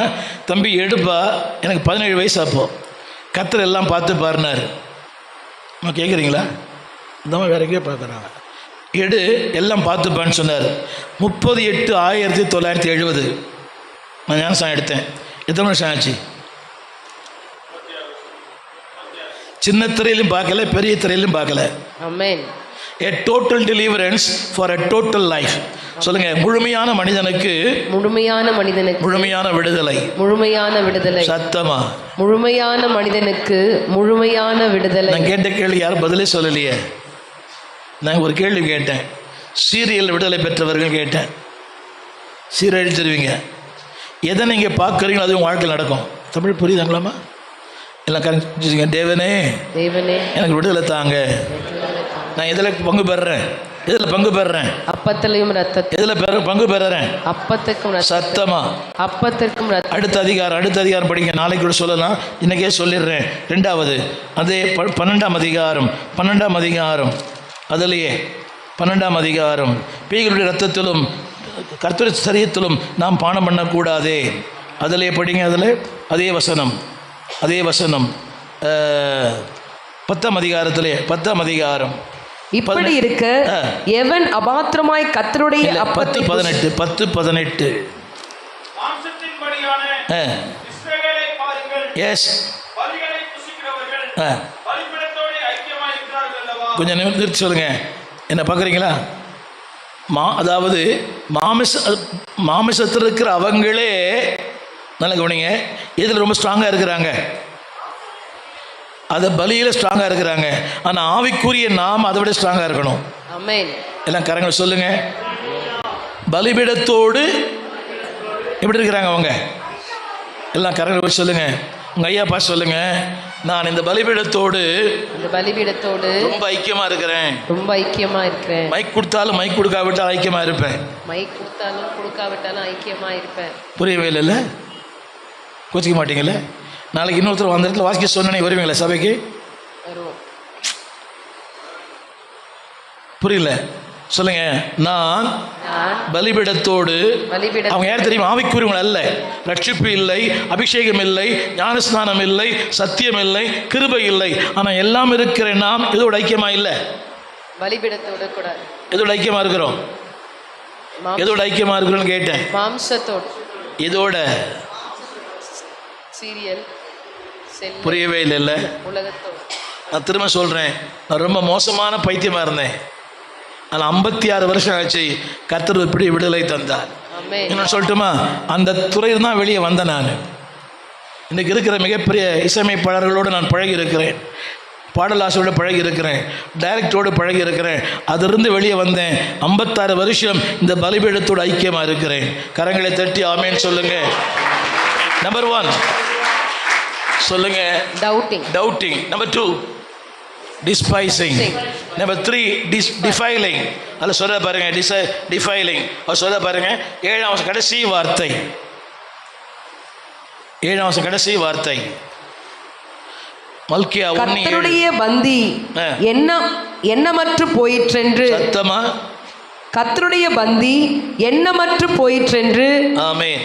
S1: தம்பி எடுப்பா, எனக்கு 17 வயசு அப்போ, கர்த்தர் எல்லாம் பார்த்து பாருனார். நான் கேட்குறீங்களா? இந்த வேற எங்கேயோ பார்க்குறாங்க. எடு எல்லாம் பார்த்துப்பான்னு சொன்னார். 30/8/1970 நான் ஞானஸ்நானம் எடுத்தேன். எத்தனை வருஷம் ஆச்சு? சின்ன திரையிலும் பார்க்கல, பெரிய திரையிலும் பார்க்கல.
S2: ஆமென்.
S1: A total deliverance for a total life. சொல்லுங்க, முழுமையான மனிதனுக்கு முழுமையான விடுதலை. முழுமையான விடுதலை. சத்தமா,
S2: முழுமையான மனிதனுக்கு முழுமையான விடுதலை.
S1: நான் கேட்ட கேள்வி யாரும் பதிலே சொல்லலையே. நான் ஒரு கேள்வி கேட்டேன், சீரியல் விடுதலை பெற்றவர்கள் கேட்டேன். சீரழிச்சிருவீங்க, எதை நீங்கள் பார்க்குறீங்களோ அது உங்கள் வாழ்க்கையில் நடக்கும். தமிழ் புரியுதாங்களாமா? எல்லாம் கரெக்ட். தேவனே எனக்கு விடுதலை தாங்க. நான் எதில் பங்கு பெறுறேன்? எதில் பங்கு பெறுறேன்?
S2: அப்பத்திலையும் ரத்தம்.
S1: எதில் பங்கு பெறுறேன்?
S2: அப்பத்துக்கும்
S1: சத்தமா,
S2: அப்பத்திற்கும் ரத்தம்.
S1: அடுத்த அதிகாரம் படிங்க, நாளைக்கு கூட சொல்லலாம், இன்றைக்கே சொல்லிடுறேன். 2வது அதே 12ஆம் அதிகாரம் அதிலேயே 12ஆம் அதிகாரம், பேய்களுடைய ரத்தத்திலும் கர்த்தருடைய சரீரத்திலும் நாம் பானம் பண்ணக்கூடாதே. அதிலே படிங்க. அதில் அதே வசனம் 10ஆம் அதிகாரத்திலே 10ஆம் அதிகாரம்.
S2: இப்படி இருக்க எவன் அபாத்திரமாய் கர்த்தருடைய
S1: 10:18 கொஞ்சம் நிறுத்தி சொல்லுங்க. என்ன பார்க்குறீங்களா? அதாவது மாமிசத்தில் இருக்கிற அவங்களே, நல்ல கவனிங்க, இதில் ரொம்ப ஸ்ட்ராங்காக இருக்கிறாங்க, அதை பலியில் ஸ்ட்ராங்காக இருக்கிறாங்க. ஆனால் ஆவிக்குரிய நாம் அதை விட ஸ்ட்ராங்காக இருக்கணும்.
S2: ஆமென்.
S1: எல்லாம் கரங்களை சொல்லுங்க. பலிபீடத்தோடு எப்படி இருக்கிறாங்க அவங்க? எல்லாம் கரங்களை வச்சு சொல்லுங்க. உங்க ஐயா பாஸ் சொல்லுங்க, நான் இந்த பலிபீடத்தோடு ரொம்ப ஐக்கியமா இருக்கிறேன். மைக் கொடுத்தாலும் மைக் கொடுக்காவிட்டாலும் ஐக்கியமா இருப்பேன். புரியவே இல்லைல்ல? கோச்சிக்க மாட்டீங்கல்ல? நாளைக்கு இன்னொருத்தர் அந்த இடத்துல வாசிக்க சொன்னே வருவீங்களா சபைக்கு? புரியல? சொல்லுங்க. நான் பலிபீடத்தோடு, அவங்க யார் தெரியுமா? ஆவிக்குரியவங்க அல்ல. ரட்சிப்பு இல்லை, அபிஷேகம் இல்லை, ஞானஸ்நானம் இல்லை, சத்தியம் இல்லை, கிருபை இல்லை. ஆனால் எல்லாம் இருக்கிற நாம் இதோட ஐக்கியமா இல்லை. பலிபீடத்தோடு கூட எதோட ஐக்கியமா இருக்கிறோம்? எதோட ஐக்கியமா இருக்கிறோம்னு கேட்டேன். மாம்சத்தோடு. இதோட சீரியல் புரியவே இல்லை. நான் திரும்ப சொல்றேன், நான் ரொம்ப மோசமான பைத்தியமா இருந்தேன். ஆனால் 56 வருஷம் ஆச்சு, கர்த்தர் இப்படி விடுதலை தந்தார். இன்னும் சொல்லட்டுமா? அந்த துறையில் தான் வெளியே வந்தேன். நான் இன்றைக்கி இருக்கிற மிகப்பெரிய இசையமைப்பாளர்களோடு நான் பழகி இருக்கிறேன், பாடலாசோடு பழகி இருக்கிறேன், டைரக்டரோடு பழகி இருக்கிறேன். அதிலிருந்து வெளியே வந்தேன். 56 வருஷம் இந்த பலிபீடத்தோடு ஐக்கியமாக இருக்கிறேன். கரங்களை தட்டி ஆமேன்னு சொல்லுங்க. நம்பர் 1 சொல்லுங்க, doubting. Number 2 despising. Number 3 defiling. அல்ல சொல்ல பாருங்க, defiling. அவர் சொல்ல பாருங்க, 7ஆம் கடைசி வார்த்தை மல்கியா 1:7.
S2: கர்த்தருடைய பந்தி எண்ணமற்று போயிற்றென்று.
S1: சத்தமா,
S2: கர்த்தருடைய பந்தி எண்ணமற்று போயிற்றென்று.
S1: ஆமென்.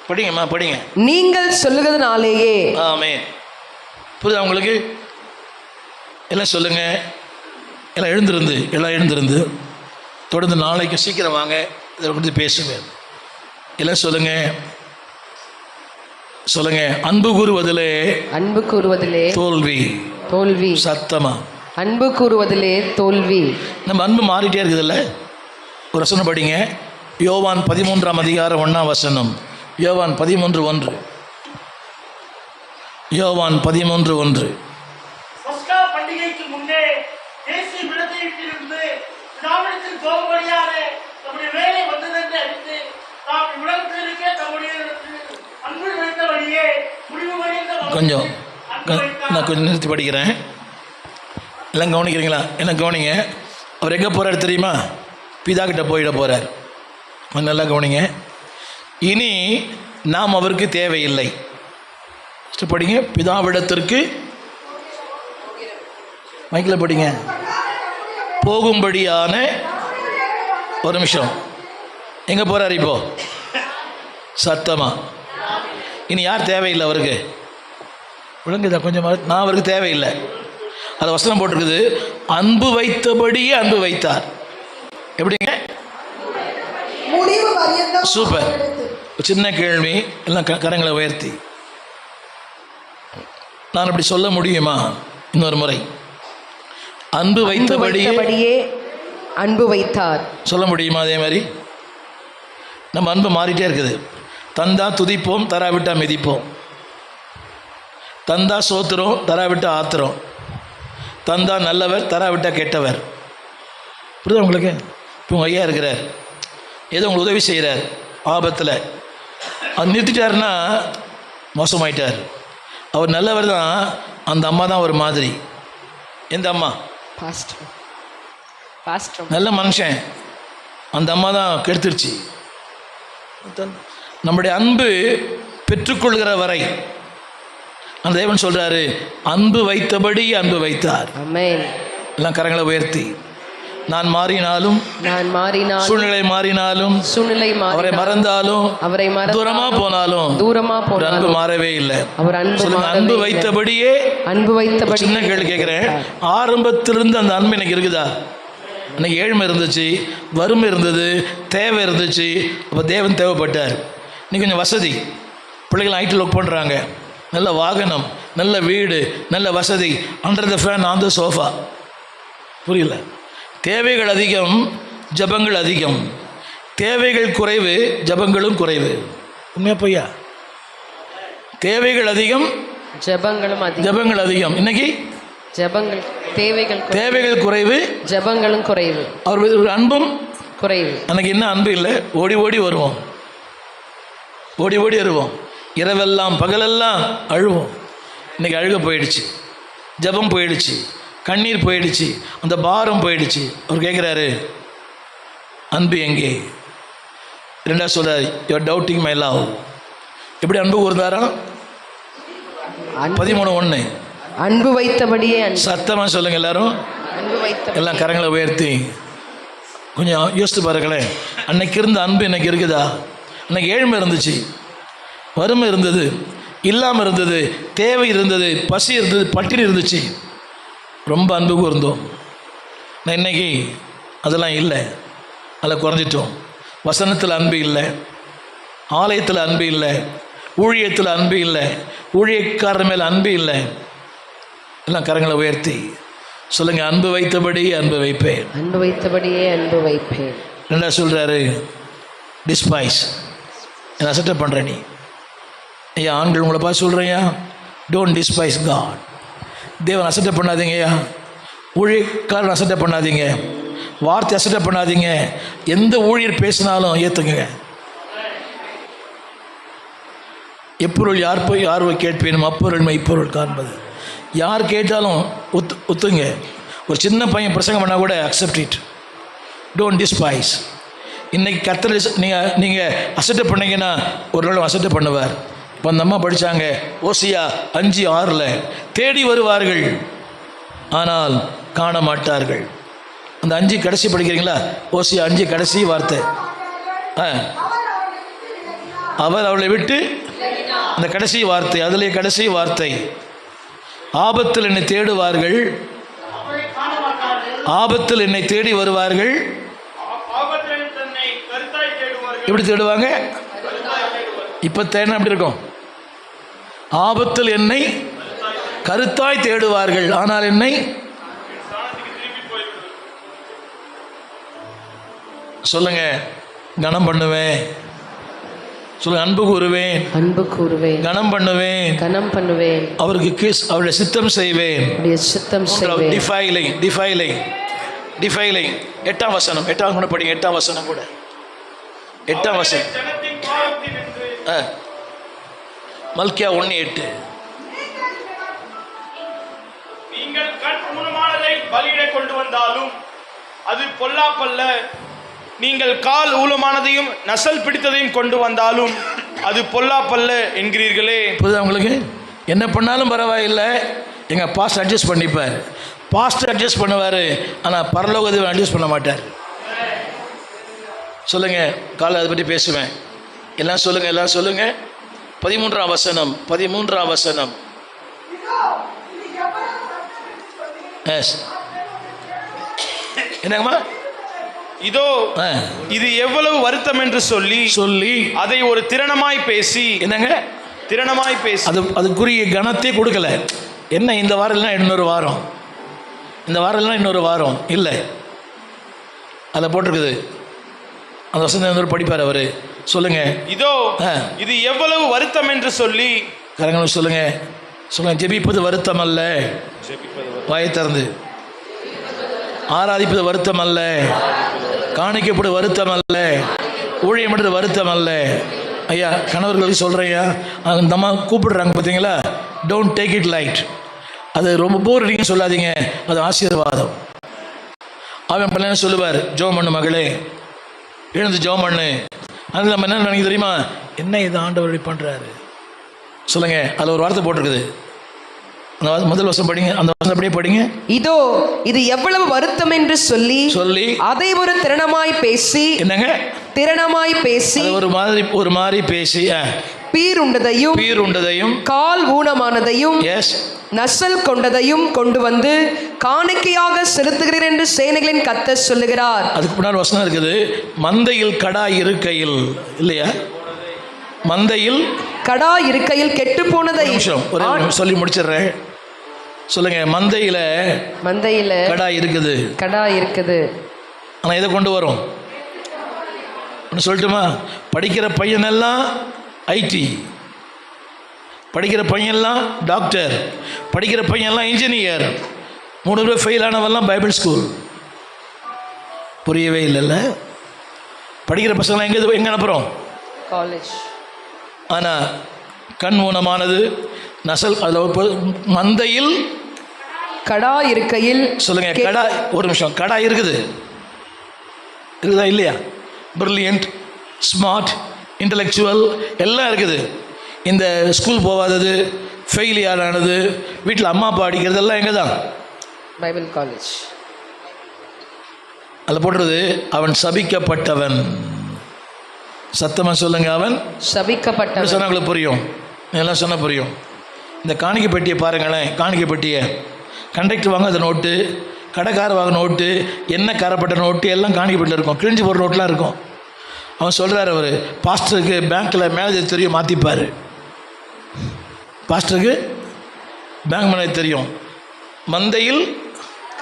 S1: படிங்க.
S2: நீங்கள் சொல்லுகிறதுனாலேயே.
S1: ஆமென். புரியுதா உங்களுக்கு? எல்லாம் சொல்லுங்க. எல்லாம் எழுந்திருந்து தொடர்ந்து நாளைக்கு சீக்கிரம் வாங்க, இதை குறித்து பேசுவேன். எல்லாம் சொல்லுங்க. அன்பு கூறுவதிலே தோல்வி. சத்தமா,
S2: அன்பு கூறுவதிலே தோல்வி.
S1: நம்ம அன்பு மாறிட்டே இருக்குதுல்ல? ஒரு வசனம் படிங்க. யோவான் 13ஆம் அதிகாரம் 1ஆம் வசனம். யோவான் 13:1. யோவான் 13:1. கொஞ்சம் நான் கொஞ்சம் நிறுத்தி படிக்கிறேன். எல்லாம் கவனிக்கிறீங்களா? என்ன கவனிங்க. அவர் எங்கே போகிறார் தெரியுமா? பிதா கிட்ட போயிட போகிறார். கொஞ்சம் நல்லா கவனிங்க. இனி நாம் அவருக்கு தேவையில்லை. படிங்க. பிதாவிடத்திற்கு மைக்கில் படிங்க. போகும்படியான, ஒரு நிமிஷம், எங்கே போகிறார் இப்போ? சத்தமா. இனி யார் தேவையில்லை அவருக்கு? விளங்குதா கொஞ்சம்? நான் அவருக்கு தேவையில்லை. அது வசனம் போட்டிருக்குது, அன்பு வைத்தபடியே அன்பு வைத்தார். எப்படிங்க? சூப்பர். சின்ன கேள்வி, எல்லாம் கரங்களை உயர்த்தி. நான் அப்படி சொல்ல முடியுமா? இன்னொரு முறை. அன்பு வைத்தபடியே
S2: அன்பு வைத்தார். சொல்ல முடியுமா? அதே மாதிரி
S1: நம்ம அன்பு மாறிட்டே இருக்குது. தந்தா துதிப்போம், தராவிட்டா மிதிப்போம். தந்தா சோத்துறோம், தராவிட்டா ஆத்துறோம். தந்தா நல்லவர், தராவிட்டா கெட்டவர். புரியுதா உங்களுக்கு? இப்போ உங்கள் ஐயா இருக்கிறார், ஏதோ உங்களுக்கு உதவி செய்கிறார் ஆபத்தில். அது நிறுத்திட்டாருன்னா மோசமாயிட்டார். அவர் நல்லவர் தான், அந்த அம்மா தான் ஒரு மாதிரி. எந்த அம்மா? நல்ல மனுஷன், அந்த அம்மா தான் கெடுத்துருச்சு. நம்முடைய அன்பு பெற்றுக்கொள்கிற வரை அந்த தேவன் சொல்றாரு, அன்பு வைத்தபடி அன்பு வைத்தார். எல்லாம் கரங்களை உயர்த்தி. நான் மாறினாலும், சூழ்நிலை மாறினாலும், அவரை மறந்தாலும், தூரமா போனாலும் அன்பு மாறவே இல்லை. அன்பு வைத்தபடியே சின்ன கேள்வி கேட்கிறேன், ஆரம்பத்திலிருந்து அந்த அன்பு எனக்கு இருக்குதா? அன்னைக்கு ஏழ்மை இருந்துச்சு, வறுமை இருந்தது, தேவை இருந்துச்சு. அப்போ தேவன் தேவைப்பட்டார். இன்னைக்கு கொஞ்சம் வசதி, பிள்ளைகள் ஐடியில் ஒர்க் பண்ணுறாங்க, நல்ல வாகனம், நல்ல வீடு, நல்ல வசதி, under the fan, on the sofa. புரியல? தேவைகள் அதிகம், ஜபங்கள் அதிகம். தேவைகள் குறைவு, ஜபங்களும் குறைவு. உண்மையா பொய்யா? தேவைகள் அதிகம், ஜபங்கள் அதிகம். இன்னைக்கு தேவைகள் குறைவு, ஜபங்களும் குறைவு. அவர் ஒரு அன்பும் குறைவு. எனக்கு என்ன அன்பு இல்லை, ஓடி ஓடி வருவோம், ஓடி ஓடி வருவோம், இரவெல்லாம் பகலெல்லாம் அழுவோம். இன்னைக்கு அழுக போயிடுச்சு, ஜபம் போயிடுச்சு, கண்ணீர் போயிடுச்சு, அந்த பாரம் போயிடுச்சு. அவர் கேட்குறாரு, அன்பு எங்கே? ரெண்டாவது சொல்றாரு, யூஆர் டவுட்டிங் மை லவ். எப்படி அன்பு கூர்ந்தாரா? 13:1. அன்பு வைத்தபடியே. சத்தமாக சொல்லுங்க எல்லாரும், எல்லாம் கரங்களை உயர்த்தி. கொஞ்சம் யோசித்து பாருங்களேன், அன்னைக்கு இருந்த அன்பு இன்னைக்கு இருக்குதா? அன்னைக்கு ஏழ்மை இருந்துச்சு, வறுமை இருந்தது, இல்லாமல் இருந்தது, தேவை இருந்தது, பசி இருந்தது, பட்டினி இருந்துச்சு, ரொம்ப அன்பு கூர்ந்தோம். நான் இன்னைக்கு அதெல்லாம் இல்லை, அதில் குறைஞ்சிட்டோம். வசனத்தில் அன்பு இல்லை, ஆலயத்தில் அன்பு இல்லை, ஊழியத்தில் அன்பு இல்லை, ஊழியக்காரர் மேல் அன்பு இல்லை. எல்லாம் கரங்களை உயர்த்தி சொல்லுங்க, அன்பு வைத்தபடி அன்பு வைப்பேன். அன்பு வைத்தபடியே அன்பு வைப்பேன். என்ன சொல்றாரு? டிஸ்பைஸ், என்ன அசட்டை பண்ற நீ? ஐயா, ஆண்கள் உங்களை பார்த்து சொல்றேயா, டோன்ட் டிஸ்பைஸ் காட். தேவன் அசட்டை பண்ணாதீங்கய்யா, ஊழியக்காரன் அசட்டை பண்ணாதீங்க, வார்த்தை அசட்டை பண்ணாதீங்க. எந்த ஊழியர் பேசினாலும் ஏற்றுங்க. எப்பொருள் யார் கேட்பேனும் அப்பொருள் மெய்ப்பொருள் காண்பது. யார் கேட்டாலும் ஒத்துங்க. ஒரு சின்ன பையன் பிரசங்கம் பண்ணால் கூட அக்செப்ட் இட், டோன்ட் டிஸ்பைஸ். இன்றைக்கி கர்த்தர் நீங்கள் அசட்டை பண்ணீங்கன்னா ஒரு நாள் அசட்டை பண்ணுவார். இப்போ அந்த அம்மா படித்தாங்க, ஓசியா 5:6, தேடி வருவார்கள் ஆனால் காண மாட்டார்கள். அந்த 5 கடைசி படிக்கிறீங்களா? ஓசியா 5 கடைசி வார்த்தை, அவர் அவளை விட்டு, அந்த கடைசி வார்த்தை, அதிலே கடைசி வார்த்தை, ஆபத்தில் என்னை தேடுவார்கள், ஆபத்தில் என்னை தேடி வருவார்கள். எப்படி தேடுவாங்க? இப்ப தேடினா எப்படி இருக்கும்? ஆபத்தில் என்னை கருத்தாய் தேடுவார்கள், ஆனால் என்னை சொல்லுங்க கனம் பண்ணுவேன். சொல்லுங்க, அன்பு கூறுவேன், அன்பு கூறுவேன், கனம் பண்ணுவேன், கனம் பண்ணுவேன், அவருக்கு அவருடைய சித்தம் செய்வேன், சித்தம் செய்வேன். டிஃபைலிங், டிஃபைலிங், டிஃபைலிங். 8ஆம் வசனம், 8ஆம் கூட படிங்க. 8ஆம் வசனம் கூட, 8ஆம் வசனம், மல்கியா 1:8.
S4: நீங்கள் கண் ஊனமானதை பலியிட கொண்டு வந்தாலும் அது பொல்லாப்பல்ல, நீங்கள் கால் ஊனமானதையும் நசல் பிடித்ததையும் கொண்டு வந்தாலும் அது பொல்லாப்பல்ல என்கிறீர்களே.
S1: புரியுதா உங்களுக்கு? என்ன பண்ணாலும் பரவாயில்லை, எங்கள் பாஸ்ட் அட்ஜஸ்ட் பண்ணிப்பார். பாஸ்ட் அட்ஜஸ்ட் பண்ணுவார், ஆனால் பரலோகத்தை அட்ஜஸ்ட் பண்ண மாட்டார். சொல்லுங்கள், காலை அதை பற்றி பேசுவேன். எல்லாம் சொல்லுங்கள், எல்லாம் சொல்லுங்கள். 13ஆம் வசனம். எஸ், என்னங்கம்மா?
S4: இதோ இது எவ்வளவு வருத்தம் என்று சொல்லி அதை ஒரு திறனமாய் பேசி,
S1: என்னங்க
S4: திறனமாய் பேசி,
S1: அதுக்குரிய கணத்தை கொடுக்கல. என்ன இந்த வாரம் இல்லைனா இன்னொரு வாரம், இந்த வாரம் இல்லைனா இன்னொரு வாரம் இல்லை, அதில் போட்டிருக்குது. அந்த வசனம் படிப்பார் அவர். சொல்லுங்க.
S4: இதோ இது எவ்வளவு வருத்தம் என்று சொல்லி,
S1: கரங்களும் சொல்லுங்க. ஜெபிப்பது வருத்தம் அல்ல, வாயை திறந்து. ஆராதிப்பது வருத்தம் அல்ல, காணிக்கப்படு வருத்தம் அல்ல, ஊழியம் பண்ணுறது வருத்தம் அல்ல. ஐயா, கணவர்களுக்கு சொல்கிறேன், அந்த அம்மா கூப்பிடுறாங்க பார்த்தீங்களா, டோன்ட் டேக் இட் லைட். அது ரொம்ப போர் அடிக்க சொல்லாதீங்க, அது ஆசீர்வாதம். அவன் பிள்ளைன்னு சொல்லுவார், ஜோம் பண்ணு மகளே, எழுந்து ஜோம் பண்ணு. அது நம்ம என்ன நினைக்க தெரியுமா, என்ன இது ஆண்டவர் பண்ணுறாரு சொல்லுங்க. அதில் ஒரு வார்த்தை போட்டிருக்குது, அந்த முதல் வருஷம் படிங்க, அந்த வருஷம் அப்படியே படிங்க.
S2: இதோ இது எவ்வளவு வருத்தம் என்று சொல்லி அதை ஒரு திறனமாய் பேசி,
S1: என்னங்க
S2: திறனமாய் பேசி,
S1: ஒரு மாதிரி பேசி,
S2: பீருண்டதையும் கால் ஊனமானதையும் நசல் கொண்டதையும் கொண்டு வந்து காணிக்கையாக செலுத்துகிறேன் என்று சேனைகளின் கர்த்தர் சொல்லுகிறார்.
S1: அதுக்கு முன்னாடி வசனம் இருக்குது, மந்தையில் கடா இருக்கையில், இல்லையா? மந்தையில்
S2: கடா இருக்கையில் கெட்டு போனதை
S1: சொல்லி முடிச்சிடுறேன். சொல்லுங்க. மந்தையில கடா இருக்குது. ஆனால் இதை கொண்டு வரும் சொல்லட்டுமா? படிக்கிற பையனெல்லாம் ஐடி, படிக்கிற பையன்லாம் டாக்டர், படிக்கிற பையன்லாம் இன்ஜினியர், 3 பேர் ஃபெயில் ஆனவெல்லாம் பைபிள் ஸ்கூல். புரியவே இல்லைல்ல? படிக்கிற பசங்களாம் எங்கே அனுப்புகிறோம்? காலேஜ். ஆனால் கண் ஊனமானது, நசல், அதில் மந்தையில்
S2: கடா இருக்கையில்,
S1: சொல்லுங்க. கடா, ஒரு நிமிஷம், கடா இருக்குதா இல்லையா? பிரில்லியன்ட், ஸ்மார்ட், இன்டலெக்சுவல் எல்லாம் இருக்குது. இந்த ஸ்கூல் போகாதது, ஃபெயிலியர் ஆனது, வீட்டில் அம்மா அப்பா அடிக்கிறது எல்லாம் எங்கே தான்?
S2: Bible college.
S1: அதில் போடுறது, அவன் சபிக்கப்பட்டவன். சத்தமாக சொல்லுங்க, அவன்
S2: சபிக்கப்பட்டவன்.
S1: சொன்னால் உங்களுக்கு புரியும், எல்லாம் சொன்னால் புரியும். இந்த காணிக்கை பெட்டியை பாருங்களேன். காணிக்கை பெட்டியை கண்டக்டர் வாங்காத நோட்டு, கடைக்கார வாங்க நோட்டு, என்ன கரப்பட்ட நோட்டு எல்லாம் காணிக்கை பெட்டியில் இருக்கும். கிழிஞ்சு போகிற நோட்டெலாம் இருக்கும். அவன் சொல்கிறார், அவர் பாஸ்டருக்கு பேங்க்கில் மேனேஜர் தெரியும், மாற்றிப்பார். பாஸ்டருக்கு பேங்க் மேனேஜர் தெரியும். மந்தையில்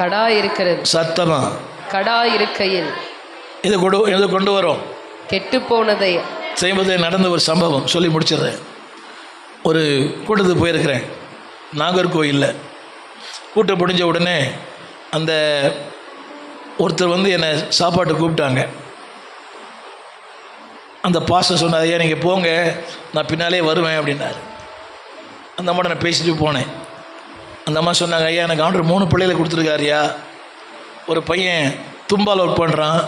S2: கடா இருக்கிறது.
S1: சத்தமாக
S2: கடா இருக்கையில்
S1: இதை கொண்டு வரும்.
S2: கெட்டு போனதை
S1: செய்வதை நடந்த ஒரு சம்பவம் சொல்லி முடிச்சிடுறேன். ஒரு கூட்டத்துக்கு போயிருக்கிறேன், நாகர்கோயிலில். கூட்டம் முடிஞ்ச உடனே அந்த ஒருத்தர் வந்து என்னை சாப்பாட்டு கூப்பிட்டாங்க. அந்த பாஸ்டர் சொன்னார், ஐயா நீங்கள் போங்க, நான் பின்னாலே வருவேன் அப்படின்னாரு. அந்த அம்மாட்ட நான் பேசிட்டு போனேன். அந்த அம்மா சொன்னாங்க, ஐயா எனக்கு ஆண்டவர் 3 பிள்ளைகளை கொடுத்துருக்காருயா. ஒரு பையன் தும்பாவில் ஒர்க் பண்ணுறான்,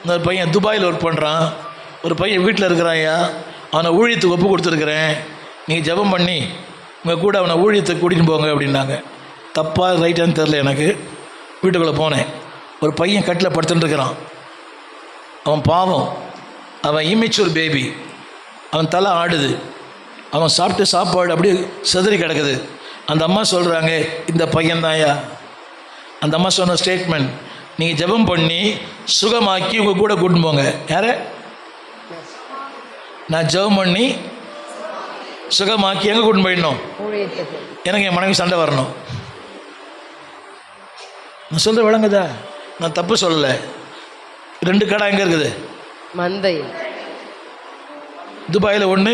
S1: இன்னொரு பையன் துபாயில் ஒர்க் பண்ணுறான், ஒரு பையன் வீட்டில் இருக்கிறான். ஐயா அவனை ஊழியத்துக்கு ஒப்பு கொடுத்துருக்குறேன், நீங்கள் ஜெபம் பண்ணி உங்கள் கூட அவனை ஊழியத்துக்கு கூட்டிகிட்டு போங்க அப்படின்னாங்க. தப்பாக ரைட்டான்னு தெரில எனக்கு. வீட்டுக்குள்ளே போனேன். ஒரு பையன் கட்டில் படுத்துட்டு இருக்கிறான். அவன் பாவம், அவன் இம்மெச்சூர் பேபி, அவன் தலை ஆடுது, அவன் சாப்பிட்டு சாப்பாடு அப்படியே செதறி கிடக்குது. அந்த அம்மா சொல்கிறாங்க, இந்த பையன்தான்யா. அந்த அம்மா சொன்ன ஸ்டேட்மெண்ட், நீங்கள் ஜெபம் பண்ணி சுகமாக்கி உங்கள் கூட கூட்டின்னு போங்க. யாரை? நான் ஜெபம் பண்ணி சுகமாக்கி எங்கே கூட்டின்னு போயிடணும்? எனக்கு என் மனைவி சண்டை வரணும். நான் சொல்கிற விளங்குதா? நான் தப்பு சொல்லலை. 2 கடை எங்கே இருக்குது?
S2: மந்தை.
S1: துபாயில் 1,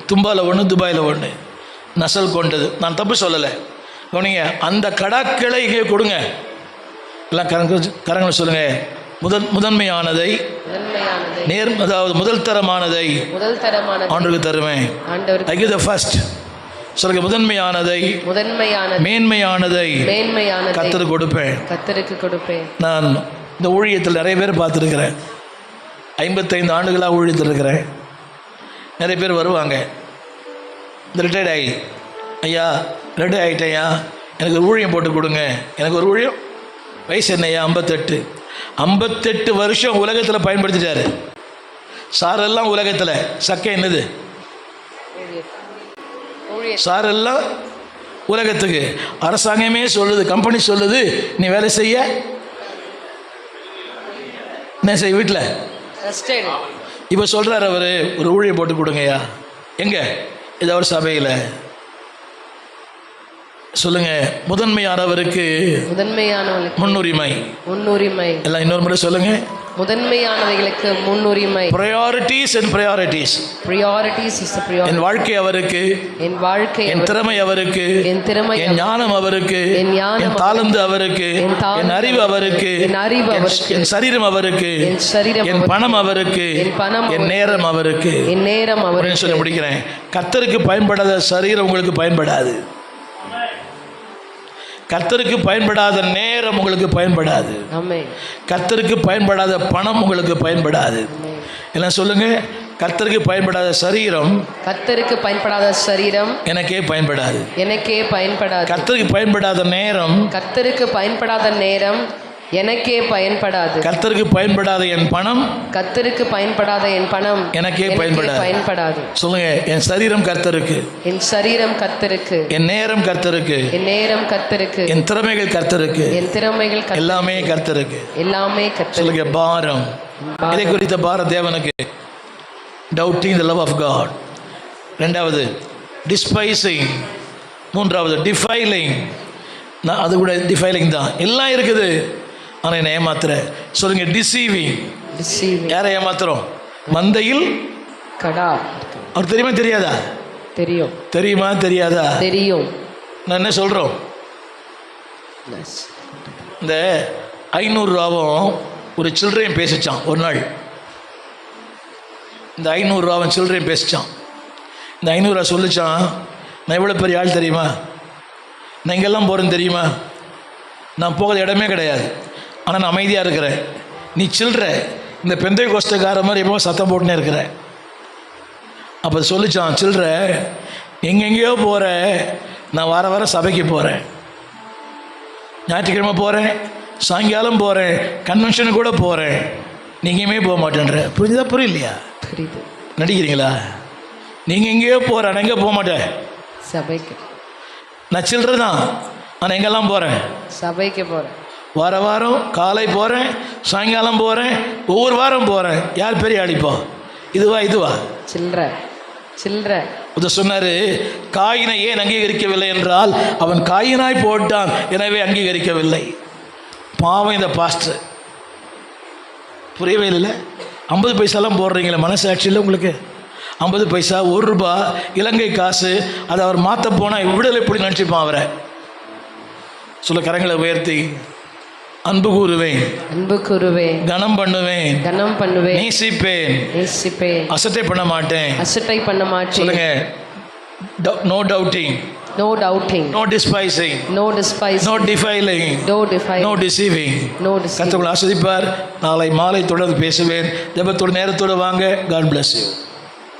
S1: தும்பாவில் 1, துபாயில் 1. நசல் கொண்டது. நான் தப்பு சொல்லலை. கவனிங்க, அந்த கடாக்களை இங்கே கொடுங்க. எல்லாம் கரங்களை சொல்லுங்கள். முதன்மையானதை, அதாவது முதல் தரமானதை ஆண்டவருக்கு தருவேன். I give the first. சொல்லுங்க, முதன்மையானதை, மேன்மையானதை கர்த்தருக்கு கொடுப்பேன். நான் இந்த ஊழியத்தில் நிறைய பேர் பார்த்துருக்குறேன். 55 ஆண்டுகளாக ஊழியத்தில் இருக்கிறேன். நிறைய பேர் வருவாங்க, இந்த ரிட்டையர்ட் ஆகி, ஐயா ரிட்டையர்ட் ஆகிட்டேயா, எனக்கு ஒரு ஊழியம் போட்டு கொடுங்க. எனக்கு ஒரு ஊழியம். வயசு என்னையா? 58. 58 வருஷம் உலகத்தில் பயன்படுத்திட்டாரு. சாரெல்லாம் உலகத்தில், சக்கை என்னது? சாரெல்லாம் உலகத்துக்கு. அரசாங்கமே சொல்லுது, கம்பெனி சொல்லுது, நீ வேலை செய்ய என்ன செய்ய வீட்டில். இப்போ சொல்கிறார் அவர், ஒரு ஊழியம் போட்டு கொடுங்கய்யா. எங்கே? இது அவர் சபையில். சொல்லுங்கள், முதன்மையானவருக்கு முன்னுரிமை. எல்லாம் இன்னொரு முறை சொல்லுங்கள்.
S2: முதன்மையானவைகளுக்கு முன்னுரிமை.
S1: priorities and priorities.
S2: Priorities is the priority.
S1: என் வாழ்க்கை அவருக்கு, என் திறமை அவருக்கு, என் ஞானம் அவருக்கு, என் தாளந்து அவருக்கு, என் அறிவு அவருக்கு, என் சரீரம் அவருக்கு, என் பணம் அவருக்கு, என் நேரம் அவருக்கு. சொல்லி முடிக்கிறேன். கர்த்தருக்கு பயன்படாத சரீரம் உங்களுக்கு பயன்படாது. கர்த்தருக்கு பயன்படாத நேரம் உங்களுக்கு பயன்படாது. கர்த்தருக்கு பயன்படாத பணம் உங்களுக்கு பயன்படாது. எல்லாம் சொல்லுங்க. கர்த்தருக்கு பயன்படாத சரீரம்,
S2: கர்த்தருக்கு பயன்படாத சரீரம்
S1: எனக்கே பயன்படாது. கர்த்தருக்கு பயன்படாத நேரம்,
S2: கர்த்தருக்கு பயன்படாத நேரம் எனக்கே பயன்படாது.
S1: கர்த்தருக்கு பயன்படாத என் பணம்,
S2: கர்த்தருக்கு பயன்படாத என் பணம்
S1: எனக்கே பயன்படாது. சொல்லுங்க. என் சரீரம் கர்த்தருக்கு,
S2: என் சரீரம் கர்த்தருக்கு,
S1: என் நேரம் கர்த்தருக்கு,
S2: என் நேரம் கர்த்தருக்கு,
S1: என் திறமைகள் கர்த்தருக்கு,
S2: என் திறமைகள்
S1: எல்லாமே கர்த்தருக்கு.
S2: எல்லாமே கர்த்தருக்கு.
S1: சொல்லுங்க. பாரம். இதை குறித்த பாரம் தேவனுக்கு. Doubting the love of God. ரெண்டாவது டிஸ்பைசிங். மூன்றாவது டிஃபைலிங். நான் அது கூட டிஃபைலிங் தான். எல்லாம் இருக்குது, ஆனால் என்னை ஏமாத்துற. சொல்லுங்க. டிசீவிங். யாரை ஏமாத்துறோம்? மந்தையில்
S2: கடா.
S1: அவர் தெரியுமா தெரியாதா?
S2: தெரியும்.
S1: தெரியுமா தெரியாதா?
S2: தெரியும்.
S1: நான் என்ன சொல்கிறோம்? இந்த 500 ரூபாவும் ஒரு சில்லறையும் பேசிச்சான் ஒரு நாள். இந்த 500 ரூபாவும் சில்லறையும் பேசிச்சான். இந்த 500 ரூபா சொல்லிச்சான், நான் எவ்வளோ பெரிய ஆள் தெரியுமா, நான் எங்கெல்லாம் போகிறேன்னு தெரியுமா, நான் போகிற இடமே கிடையாது, ஆனால் நான் அமைதியாக இருக்கிறேன். நீ சில்லற இந்த பெந்தை கோஷ்டக்கார மாதிரி எப்போ சத்தம் போட்டுனே இருக்கிற. அப்போ சொல்லிச்சான், சில்லற எங்கெங்கேயோ போகிற, நான் வார வாரம் சபைக்கு போகிறேன், ஞாயிற்றுக்கிழமை போகிறேன், சாயங்காலம் போகிறேன், கன்வென்ஷனுக்கு கூட போகிறேன், நீங்கேயுமே போக மாட்டேன்ற. புரிஞ்சுதா? புரியலையா?
S2: புரியுது.
S1: நடிக்கிறீங்களா? நீங்கள் எங்கேயோ போகிற, நான் எங்கே போக மாட்டேன்
S2: சபைக்கு.
S1: நான் சில்லற தான், ஆனால் எங்கெல்லாம் போகிறேன்?
S2: சபைக்கு போகிறேன்.
S1: வார வாரம் காலை போகிறேன், சாயங்காலம் போகிறேன், ஒவ்வொரு வாரம் போகிறேன். யார் பெரிய அடிப்போ? இதுவா?
S2: சில்லற சில்லற.
S1: இதை சொன்னார். காயினை ஏன் அங்கீகரிக்கவில்லை என்றால், அவன் காயினாய் போட்டான், எனவே அங்கீகரிக்கவில்லை. பாவம் இந்த பாஸ்டர். புரியவே இல்லை. 50 பைசாலாம் போடுறீங்களே, மனசாட்சியில் உங்களுக்கு 50 பைசா, 1 ரூபா இலங்கை காசு, அதை அவர் மாற்ற போனால் விடுதலை எப்படி நினச்சிப்பான் அவரை? சொல்ல. கரங்களை உயர்த்தி அன்பு கூறுவேன், கனம் பண்ணுவேன், நேசிப்பேன், அசட்டை பண்ண மாட்டேன். சொல்லுங்க. No doubting, no despising, no defiling, no deceiving. கர்த்தர் உங்களை ஆசீர்வதிப்பார். நாளை மாலை தொடர்ந்து பேசுவேன். ஜெபத்தோடு நேரத்தோடு வாங்க. God bless you.